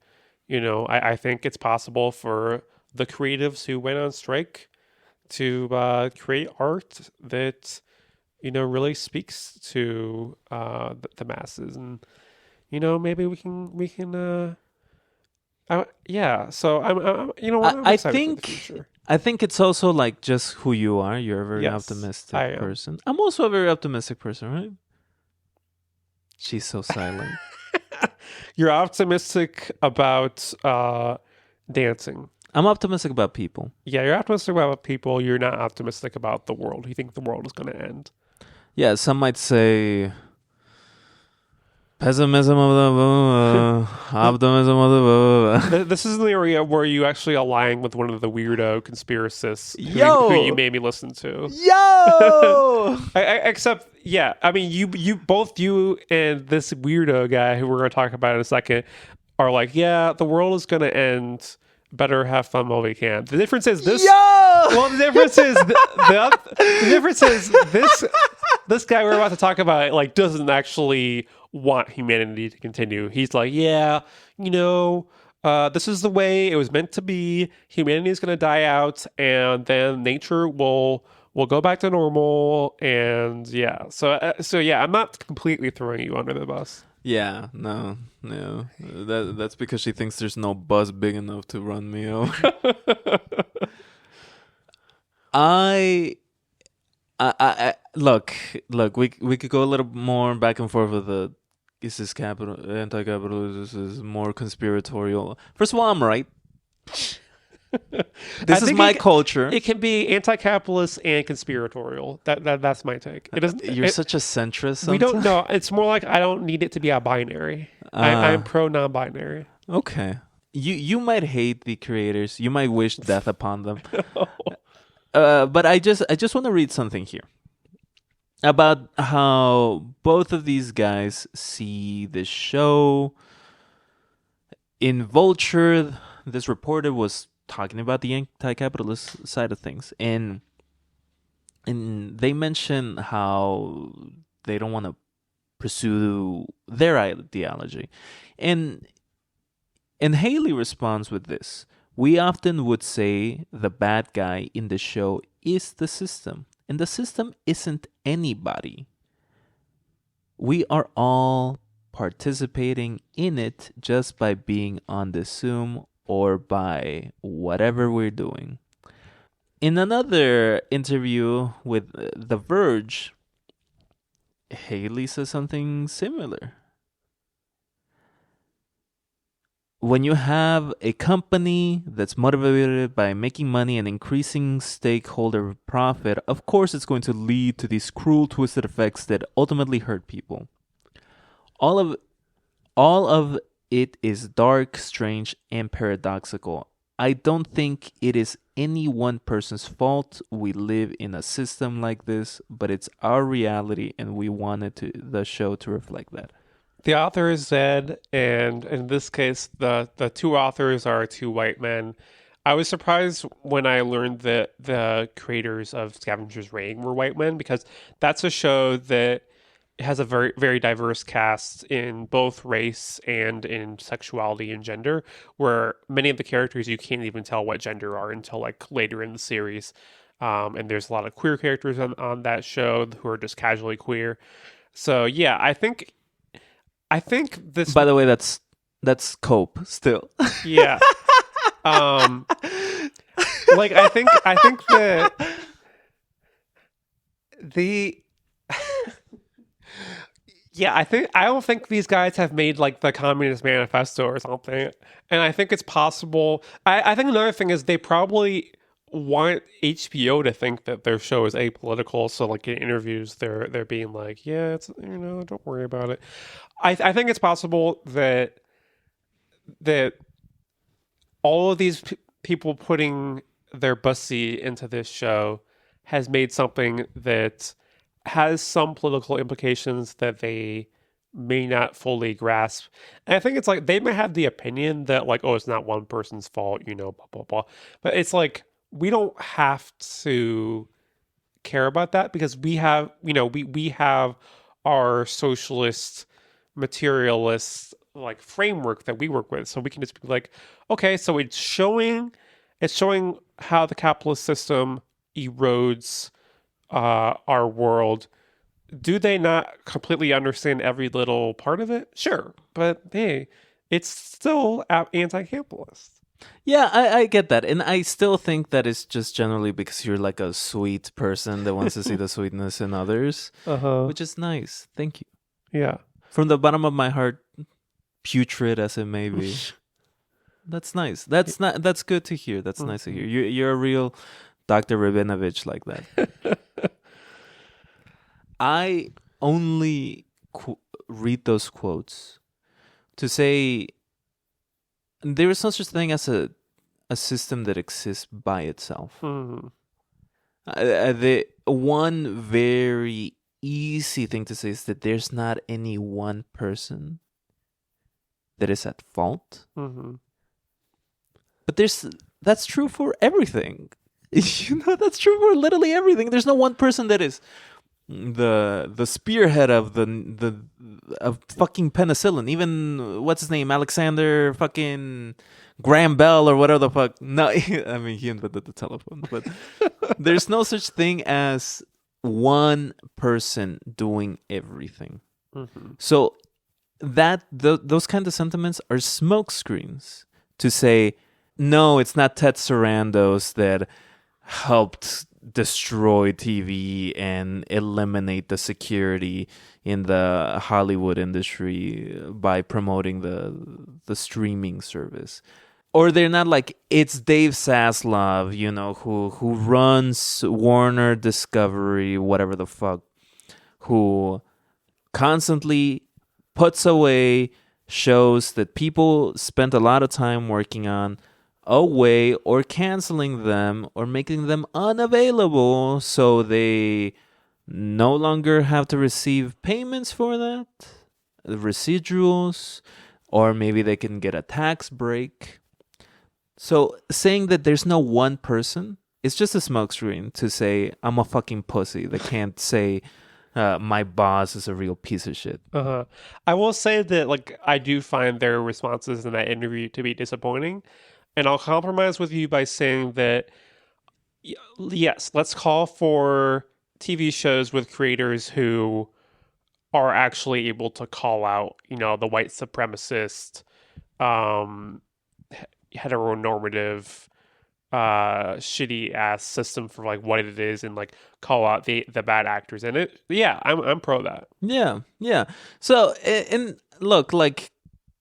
I think it's possible for the creatives who went on strike to create art that really speaks to the masses, and maybe we can yeah. So I'm I excited think for the future. I think it's also like just who you are. You're a very Yes, optimistic I am. person. I'm also a very optimistic person, right? She's so silent. You're optimistic about dancing. I'm optimistic about people. Yeah, you're optimistic about people. You're not optimistic about the world. You think the world is going to end. Yeah, some might say pessimism of the optimism of the This is the area where you actually align with one of the weirdo conspiracists who you made me listen to. Yo! Except, yeah, I mean, you and this weirdo guy who we're going to talk about in a second are like, yeah, the world is going to end. Better have fun while we can. The difference is this. Yo! Well, the difference is the difference is this. this guy we're about to talk about like doesn't actually want humanity to continue. He's like, yeah, you know, this is the way it was meant to be. Humanity is going to die out, and then nature will go back to normal. And yeah, so yeah, I'm not completely throwing you under the bus. Yeah, no. That's because she thinks there's no bus big enough to run me over. Look. We could go a little more back and forth with the is this capital anti-capitalist? This is more conspiratorial. First of all, I'm right. This is my culture. It can be anti-capitalist and conspiratorial. That's my take. It doesn't. You're such a centrist. Sometimes. We don't know. It's more like I don't need it to be a binary. I'm pro non-binary. Okay. You might hate the creators. You might wish death upon them. No. But I just want to read something here about how both of these guys see this show. In Vulture, this reporter was talking about the anti-capitalist side of things, and they mention how they don't want to pursue their ideology, and Haley responds with this: we often would say the bad guy in the show is the system, and the system isn't anybody. We are all participating in it just by being on the Zoom or by whatever we're doing. In another interview with The Verge, Haley says something similar. When you have a company that's motivated by making money and increasing stakeholder profit, of course it's going to lead to these cruel, twisted effects that ultimately hurt people. All of it is dark, strange, and paradoxical. I don't think it is any one person's fault we live in a system like this, but it's our reality, and we wanted the show to reflect that. The author is Zed, and in this case, the two authors are two white men. I was surprised when I learned that the creators of Scavenger's Reign were white men, because that's a show that has a very, very diverse cast in both race and in sexuality and gender, where many of the characters you can't even tell what gender are until like later in the series. And there's a lot of queer characters on that show who are just casually queer. So yeah, I think this. By the way, that's Cope still. Yeah. Like I think that the. Yeah, I don't think these guys have made like the Communist Manifesto or something, and I think it's possible. I think another thing is they probably want HBO to think that their show is apolitical, so like in interviews they're being like, yeah, it's, you know, don't worry about it. I think it's possible that all of these people putting their bussy into this show has made something that has some political implications that they may not fully grasp. And I think it's like they may have the opinion that like, oh, it's not one person's fault, you know, blah, blah, blah. But it's like, we don't have to care about that because we have, you know, we have our socialist, materialist like framework that we work with. So we can just be like, okay, so it's showing how the capitalist system erodes our world. Do they not completely understand every little part of it? Sure, but hey, it's still anti-capitalist. Yeah, I get that, and I still think that it's just generally because you're like a sweet person that wants to see the sweetness in others, which is nice. Thank you. Yeah, from the bottom of my heart, putrid as it may be, that's nice. That's good to hear. That's nice to hear. You're a real Dr. Rabinovich like that. I only read those quotes to say there is no such thing as a system that exists by itself. The one very easy thing to say is that there's not any one person that is at fault. But that's true for everything. You know, that's true for literally everything. There's no one person that is the spearhead of the of fucking penicillin. Even what's his name, Alexander fucking Graham Bell or whatever the fuck. No, I mean he invented the telephone, but there's no such thing as one person doing everything. Mm-hmm. So those kind of sentiments are smoke screens to say, no, it's not Ted Sarandos that helped destroy TV and eliminate the security in the Hollywood industry by promoting the streaming service. Or they're not like, it's Dave Zaslav, who runs Warner Discovery, whatever the fuck, who constantly puts away shows that people spent a lot of time working on away, or canceling them, or making them unavailable so they no longer have to receive payments for that, residuals, or maybe they can get a tax break. So saying that there's no one person is just a smokescreen to say I'm a fucking pussy that can't say my boss is a real piece of shit. I will say that I do find their responses in that interview to be disappointing. And I'll compromise with you by saying that, yes, let's call for TV shows with creators who are actually able to call out, the white supremacist, heteronormative, shitty ass system for what it is, and call out the bad actors in it. Yeah, I'm pro that. Yeah. So, and look,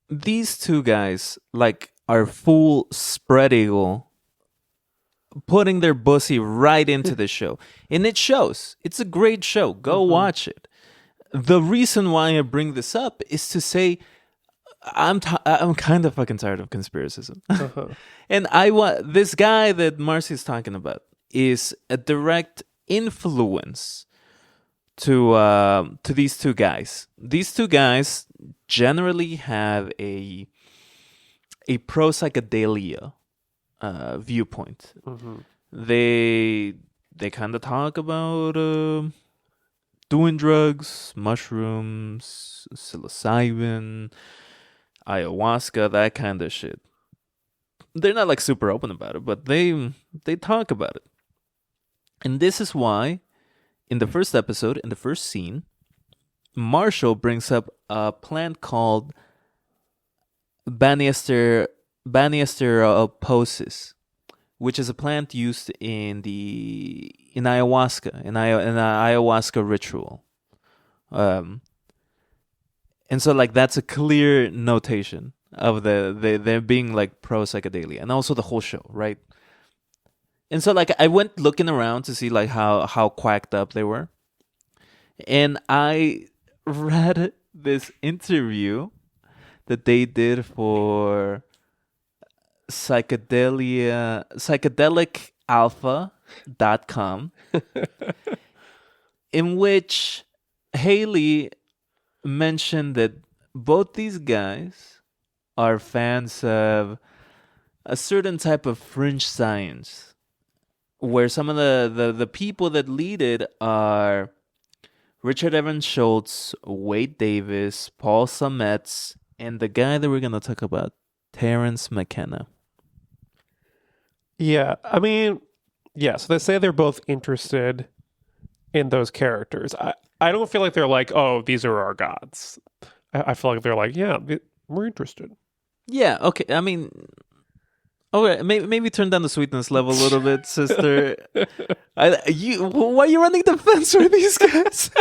these two guys, are full spread eagle, putting their pussy right into the show. And it shows. It's a great show. Go watch it. The reason why I bring this up is to say I'm kind of fucking tired of conspiracism. And this guy that Marcy is talking about is a direct influence to these two guys. These two guys generally have a pro psychedelia viewpoint. They kind of talk about doing drugs, mushrooms, psilocybin, ayahuasca, that kind of shit. They're not super open about it, but they talk about it. And this is why in the first episode, in the first scene, Marshall brings up a plant called Baniesterioposis, which is a plant used in ayahuasca, in an ayahuasca ritual. And so that's a clear notation of they're being pro psychedelia, and also the whole show, right? And so I went looking around to see how quacked up they were, and I read this interview that they did for psychedelicalpha.com, in which Haley mentioned that both these guys are fans of a certain type of fringe science, where some of the people that lead it are Richard Evans Schultz, Wade Davis, Paul Stamets, and the guy that we're going to talk about, Terence Makenna. Yeah, I mean, yeah, so they say they're both interested in those characters. I don't feel like they're oh, these are our gods. I feel like they're yeah, we're interested. Yeah, okay. I mean, okay, maybe turn down the sweetness level a little bit, sister. Why are you running the fence with these guys?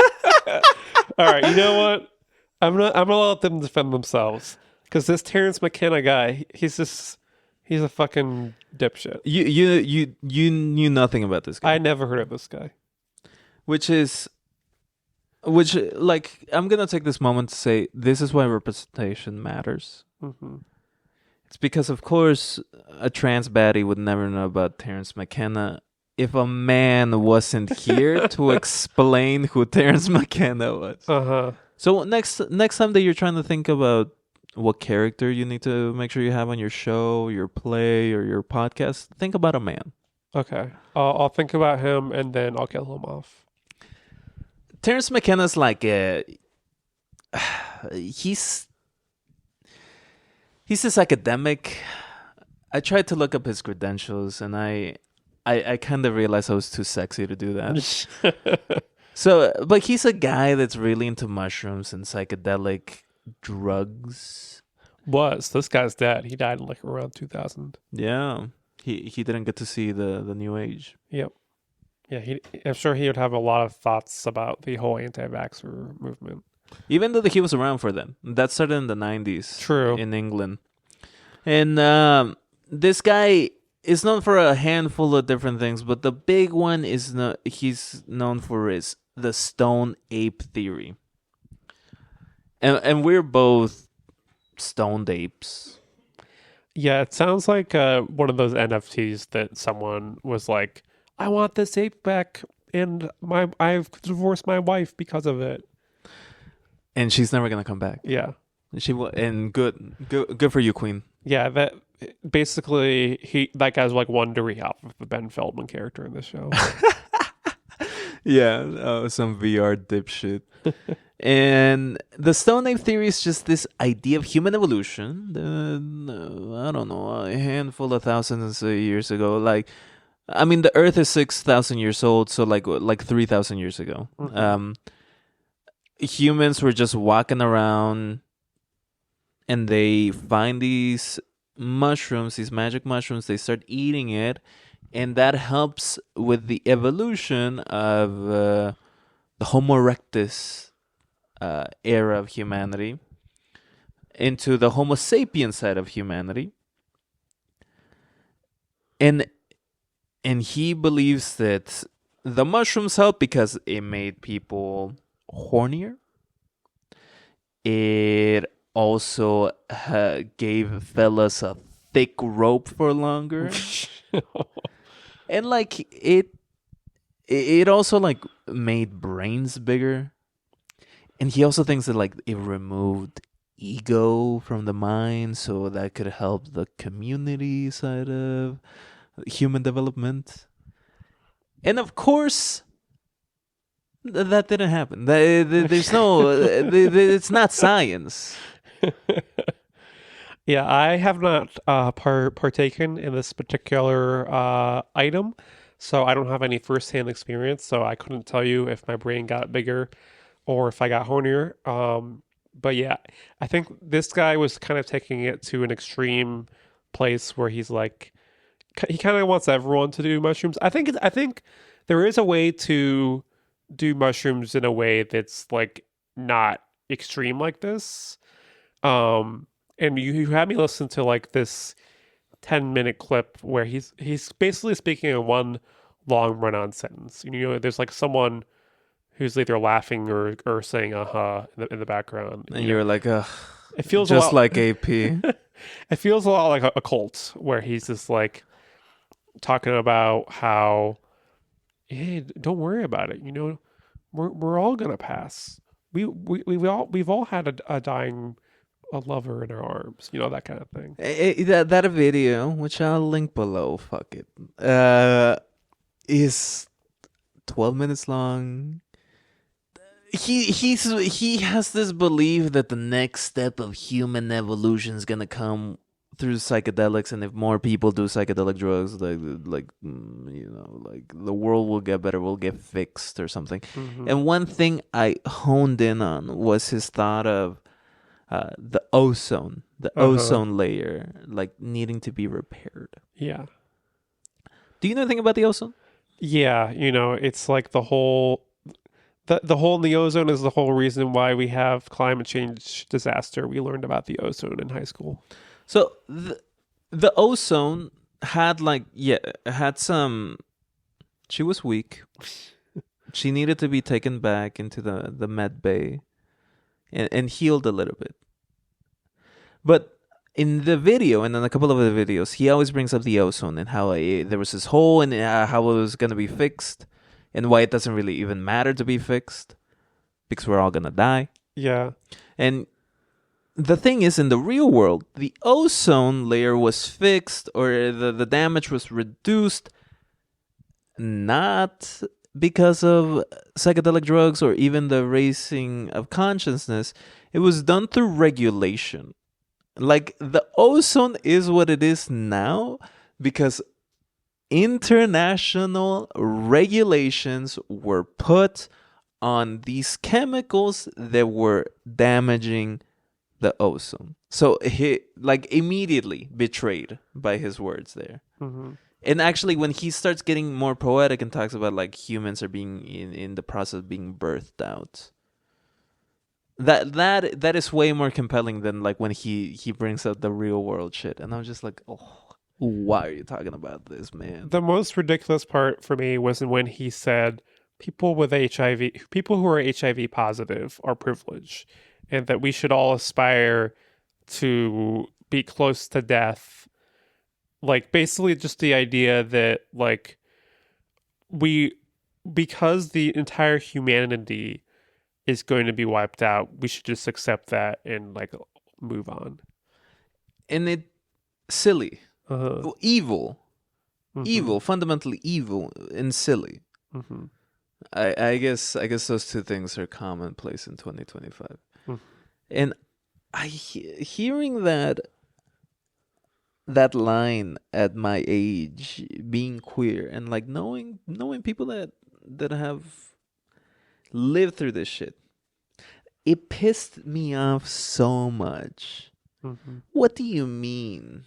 All right, you know what? I'm gonna let them defend themselves, because this Terence Makenna guy, he's a fucking dipshit. You knew nothing about this guy. I never heard of this guy. Which I'm gonna take this moment to say this is why representation matters. It's because, of course, a trans baddie would never know about Terence Makenna if a man wasn't here to explain who Terence Makenna was. So next time that you're trying to think about what character you need to make sure you have on your show, your play, or your podcast, think about a man. Okay. I'll think about him, and then I'll kill him off. Terence McKenna's like he's this academic. I tried to look up his credentials, and I kind of realized I was too sexy to do that. So, but he's a guy that's really into mushrooms and psychedelic drugs. This guy's dead. He died in like around 2000. Yeah, he didn't get to see the new age. Yep. Yeah, I'm sure he would have a lot of thoughts about the whole anti-vaxxer movement. Even though he was around for them. That started in the 90s. True. In England. And this guy is known for a handful of different things, but the big one is he's known for is the stone ape theory. And we're both stoned apes. Yeah, it sounds like one of those NFTs that someone was like, I want this ape back, and I've divorced my wife because of it. And she's never gonna come back. Yeah, and good for you, Queen. Yeah, that basically that guy's like one degree off of the Ben Feldman character in this show. Yeah, some VR dipshit. And the Stone Ape theory is just this idea of human evolution. I don't know, a handful of thousands of years ago. Like, I mean, the Earth is 6,000 years old, so like 3,000 years ago. Mm-hmm. Humans were just walking around, and they find these mushrooms, these magic mushrooms. They start eating it, and that helps with the evolution of the Homo erectus era of humanity into the Homo sapiens side of humanity. And he believes that the mushrooms help because it made people hornier. It also gave fellas a thick rope for longer. And like it also like made brains bigger. And he also thinks that like it removed ego from the mind, so that could help the community side of human development. And of course, that didn't happen. There's no, it's not science. Yeah, I have not partaken in this particular item, so I don't have any firsthand experience, so I couldn't tell you if my brain got bigger or if I got hornier. But yeah, I think this guy was kind of taking it to an extreme place where he's like, he kind of wants everyone to do mushrooms. I think there is a way to do mushrooms in a way that's like not extreme like this. And you had me listen to like this 10-minute clip where he's basically speaking in one long run-on sentence. You know, there's like someone who's either laughing or saying "uh-huh" in the background. And you're like, ugh. It feels just like AP. It feels a lot like a cult where he's just like talking about how, hey, don't worry about it. You know, we're all gonna pass. We've all had a dying lover in our arms. You know, that kind of thing. That video, which I'll link below. Fuck it. Is 12 minutes long. He has this belief that the next step of human evolution is gonna come through psychedelics, and if more people do psychedelic drugs, like the world will get better, will get fixed or something. Mm-hmm. And one thing I honed in on was his thought of the ozone layer, like needing to be repaired. Yeah. Do you know anything about the ozone? Yeah, you know, it's like the hole in the ozone is the whole reason why we have climate change disaster. We learned about the ozone in high school. So the ozone had some. She was weak. She needed to be taken back into the med bay and healed a little bit. But in the video, and in a couple of the videos, he always brings up the ozone and how there was this hole and how it was going to be fixed and why it doesn't really even matter to be fixed because we're all going to die. Yeah. And the thing is, in the real world, the ozone layer was fixed or the damage was reduced not because of psychedelic drugs or even the raising of consciousness, it was done through regulation. Like the ozone is what it is now because international regulations were put on these chemicals that were damaging the ozone. So he like immediately betrayed by his words there. Mm-hmm. And actually, when he starts getting more poetic and talks about like humans are being in the process of being birthed out, that is way more compelling than like when he brings up the real world shit. And I'm just like, oh, why are you talking about this, man? The most ridiculous part for me was when he said people with HIV, people who are HIV positive are privileged, and that we should all aspire to be close to death. Like basically just the idea that like because the entire humanity is going to be wiped out, we should just accept that and like move on. And it silly, Uh-huh. evil, Mm-hmm. evil, fundamentally evil and silly. Mm-hmm. I guess those two things are commonplace in 2025. Mm-hmm. And hearing that line at my age, being queer and like knowing people that have lived through this shit, it pissed me off so much. Mm-hmm. What do you mean?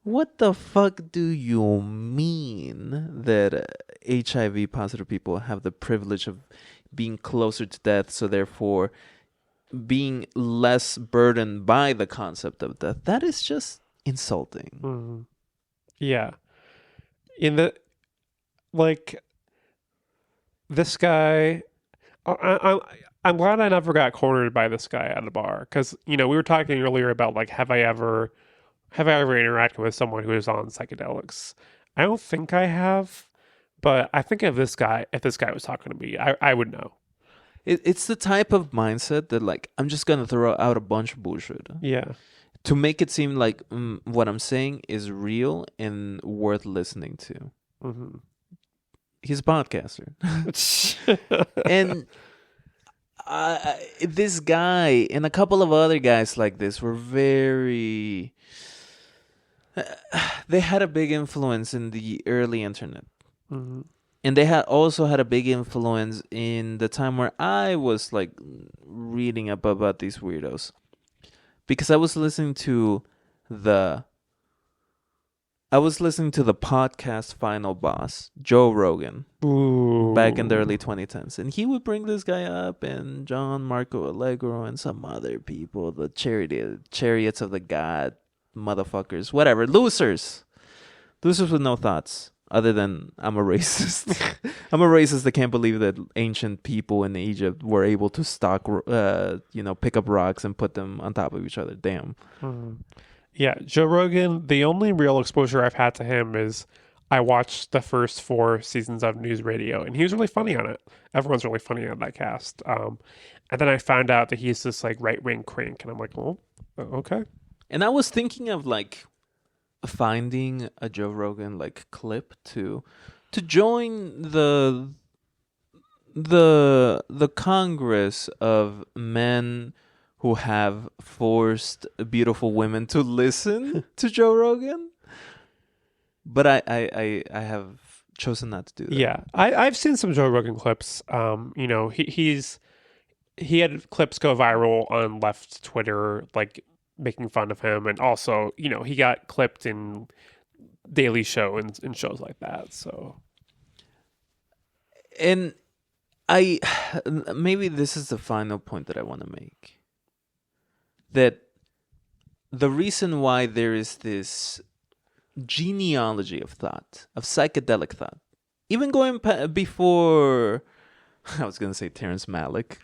What the fuck do you mean that HIV positive people have the privilege of being closer to death, so therefore being less burdened by the concept of death? That is just insulting. Mm-hmm. Yeah. In the like this guy, I'm glad I never got cornered by this guy at a bar, because we were talking earlier about like have I ever interacted with someone who is on psychedelics? I don't think I have, but I think if this guy was talking to me, I would know. It's the type of mindset that like I'm just gonna throw out a bunch of bullshit. Yeah. To make it seem like what I'm saying is real and worth listening to. Mm-hmm. He's a podcaster. And this guy and a couple of other guys like this were very... they had a big influence in the early internet. Mm-hmm. And they also had a big influence in the time where I was like reading up about these weirdos. Because I was listening to the podcast final boss, Joe Rogan, Ooh. back in the early 2010s. And he would bring this guy up and John Marco Allegro and some other people, the chariots of the god, motherfuckers, whatever, losers with no thoughts. Other than I'm a racist. I'm a racist that can't believe that ancient people in Egypt were able to pick up rocks and put them on top of each other. Damn. Mm-hmm. Yeah, Joe Rogan, the only real exposure I've had to him is I watched the first 4 seasons of News Radio, and he was really funny on it. Everyone's really funny on that cast. And then I found out that he's this like right-wing crank, and I'm like, oh, okay. And I was thinking of like finding a Joe Rogan like clip to join the Congress of men who have forced beautiful women to listen to Joe Rogan, but I have chosen not to do that. Yeah, I've seen some Joe Rogan clips. He had clips go viral on left Twitter, like making fun of him, and also he got clipped in Daily Show and shows like that. So, and maybe this is the final point that I want to make. That the reason why there is this genealogy of thought, of psychedelic thought, even going before, I was going to say Terence Malick,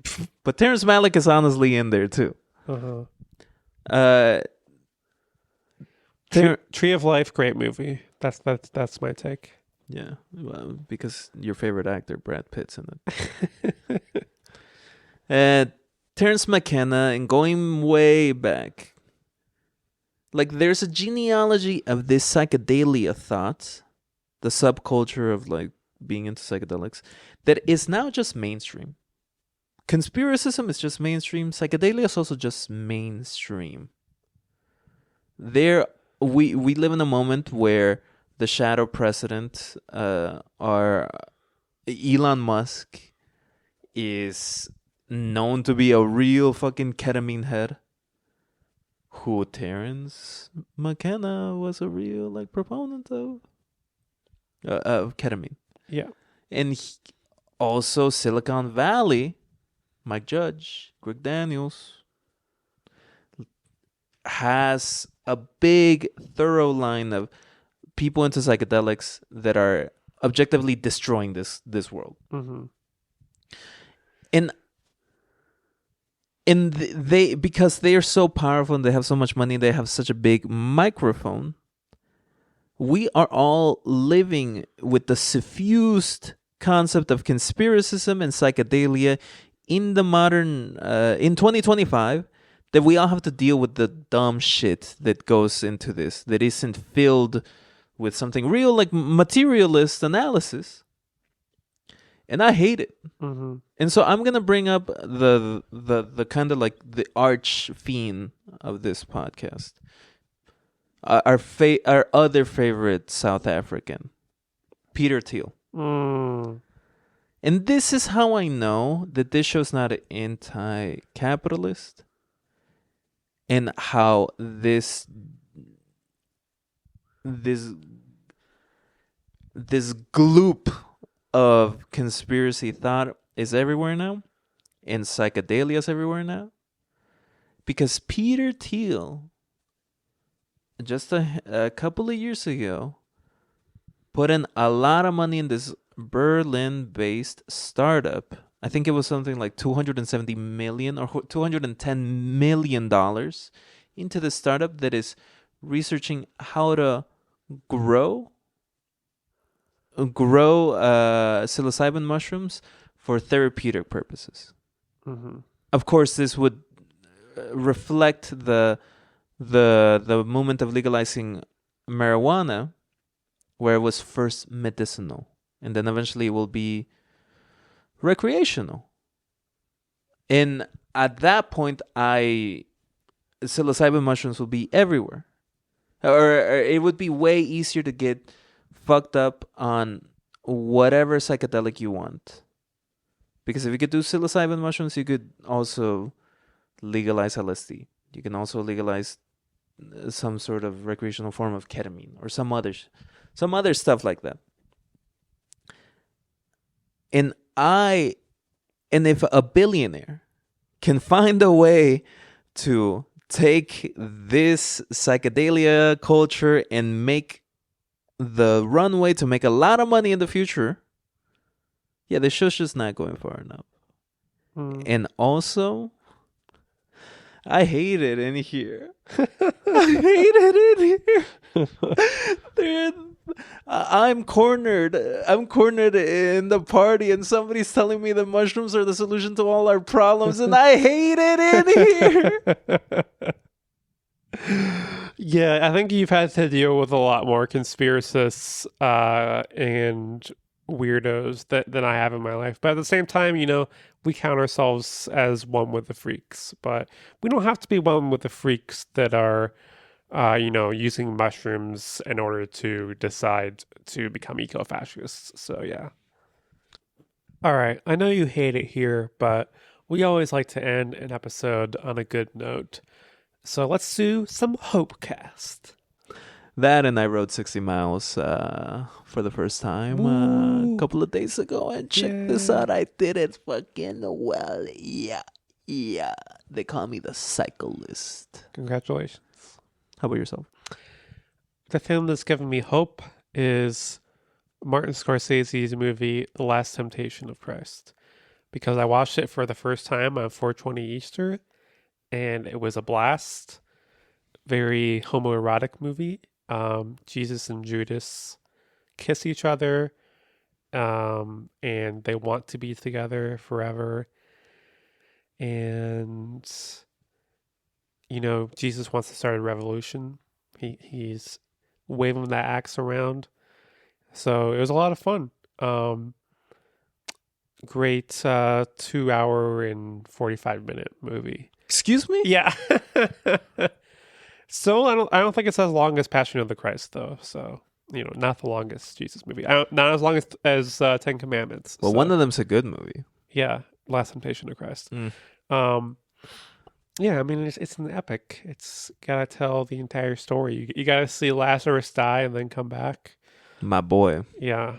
but Terence Malick is honestly in there too. Uh-huh. Tree of Life, great movie. That's my take. Yeah, well, because your favorite actor, Brad Pitt's in it. Terence Makenna, and going way back, like there's a genealogy of this psychedelia thought, the subculture of like being into psychedelics that is now just mainstream. Conspiracism is just mainstream. Psychedelia is also just mainstream. We live in a moment where the shadow president, our Elon Musk, is known to be a real fucking ketamine head. Who Terence Makenna was a real proponent of ketamine. Yeah. And also Silicon Valley, Mike Judge, Greg Daniels, has a big, thorough line of people into psychedelics that are objectively destroying this world. Mm-hmm. And they, because they are so powerful and they have so much money, they have such a big microphone, we are all living with the suffused concept of conspiracism and psychedelia in the modern, in 2025, that we all have to deal with the dumb shit that goes into this, that isn't filled with something real like materialist analysis. And I hate it. Mm-hmm. And so I'm gonna bring up the kind of like the ARCHFiend of this podcast, our other favorite South African, Peter Thiel. Mm. And this is how I know that this show's not anti-capitalist, and how this gloop of conspiracy thought is everywhere now, and psychedelia is everywhere now, because Peter Thiel, just a couple of years ago, put in a lot of money in this Berlin-based startup. I think it was something like $270 million or $210 million into the startup that is researching how to grow psilocybin mushrooms for therapeutic purposes. Mm-hmm. Of course, this would reflect the movement of legalizing marijuana, where it was first medicinal and then eventually it will be recreational. And at that point, psilocybin mushrooms will be everywhere, or it would be way easier to get fucked up on whatever psychedelic you want. Because if you could do psilocybin mushrooms, you could also legalize LSD. You can also legalize some sort of recreational form of ketamine or some other stuff like that. And if a billionaire can find a way to take this psychedelia culture and make the runway to make a lot of money in the future, yeah, the show's just not going far enough. And also, I hate it in here. I'm cornered. I'm cornered in the party, and somebody's telling me the mushrooms are the solution to all our problems, and I hate it in here. Yeah, I think you've had to deal with a lot more conspiracists and weirdos than I have in my life. But at the same time, we count ourselves as one with the freaks. But we don't have to be one with the freaks that are, using mushrooms in order to decide to become eco-fascists. So, yeah. All right. I know you hate it here, but we always like to end an episode on a good note. So let's do some Hopecast. That, and I rode 60 miles for the first time a couple of days ago. And check this out. I did it fucking well. Yeah. They call me the cyclist. Congratulations. How about yourself? The film that's given me hope is Martin Scorsese's movie, The Last Temptation of Christ. Because I watched it for the first time on 420 Easter. And it was a blast. Very homoerotic movie. Jesus and Judas kiss each other. And they want to be together forever. And, Jesus wants to start a revolution. He's waving that axe around. So it was a lot of fun. Great 2 hour and 45-minute movie. Excuse me? Yeah. So I don't think it's as long as Passion of the Christ though. So not the longest Jesus movie. Not as long as Ten Commandments. Well, so. one of them's a good movie. Yeah, Last Temptation of Christ. Mm. Yeah, I mean it's an epic. It's gotta tell the entire story. You gotta see Lazarus die and then come back. My boy. Yeah.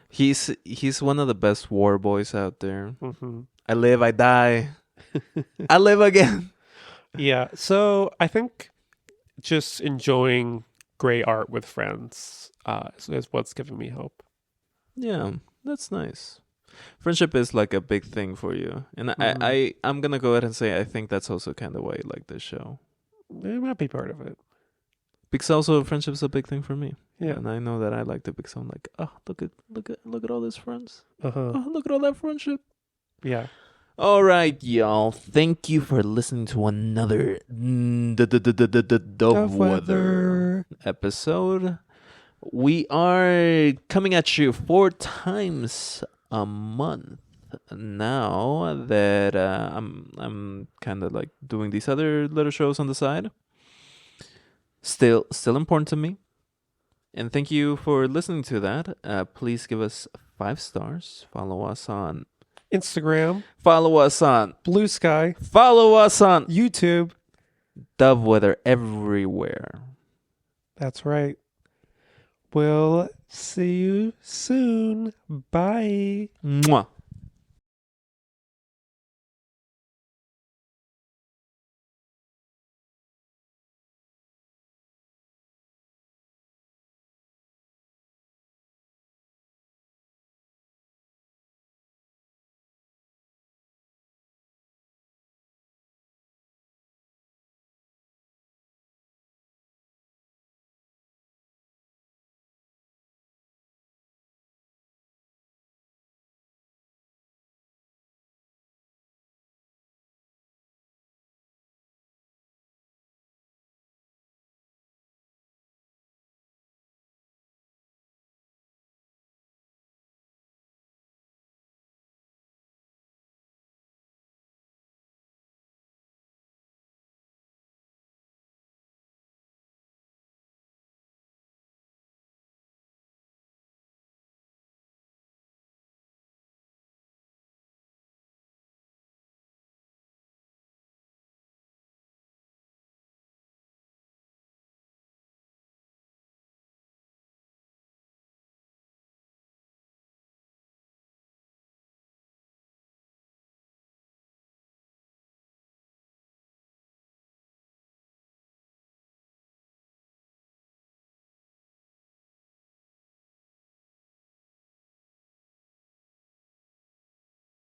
He's one of the best war boys out there. Mm-hmm. I live, I die, I live again. Yeah. So I think just enjoying great art with friends is what's giving me hope. Yeah, that's nice. Friendship is like a big thing for you, and Mm-hmm. I'm gonna go ahead and say I think that's also kind of why you like this show, It might be part of it. because also friendship's a big thing for me. Yeah. And I know that I like it because I'm like, oh, look at all these friends. Uh-huh. Oh, look at all that friendship. Yeah. All right, y'all. Thank you for listening to another Dove Weather episode. We are coming at you 4 times a month now that I'm kind of like doing these other little shows on the side. Still important to me. And thank you for listening to that. Please give us 5 stars. Follow us on Instagram, Follow us on Bluesky, Follow us on YouTube. Dove Weather everywhere. That's right. We'll see you soon. Bye. Mwah.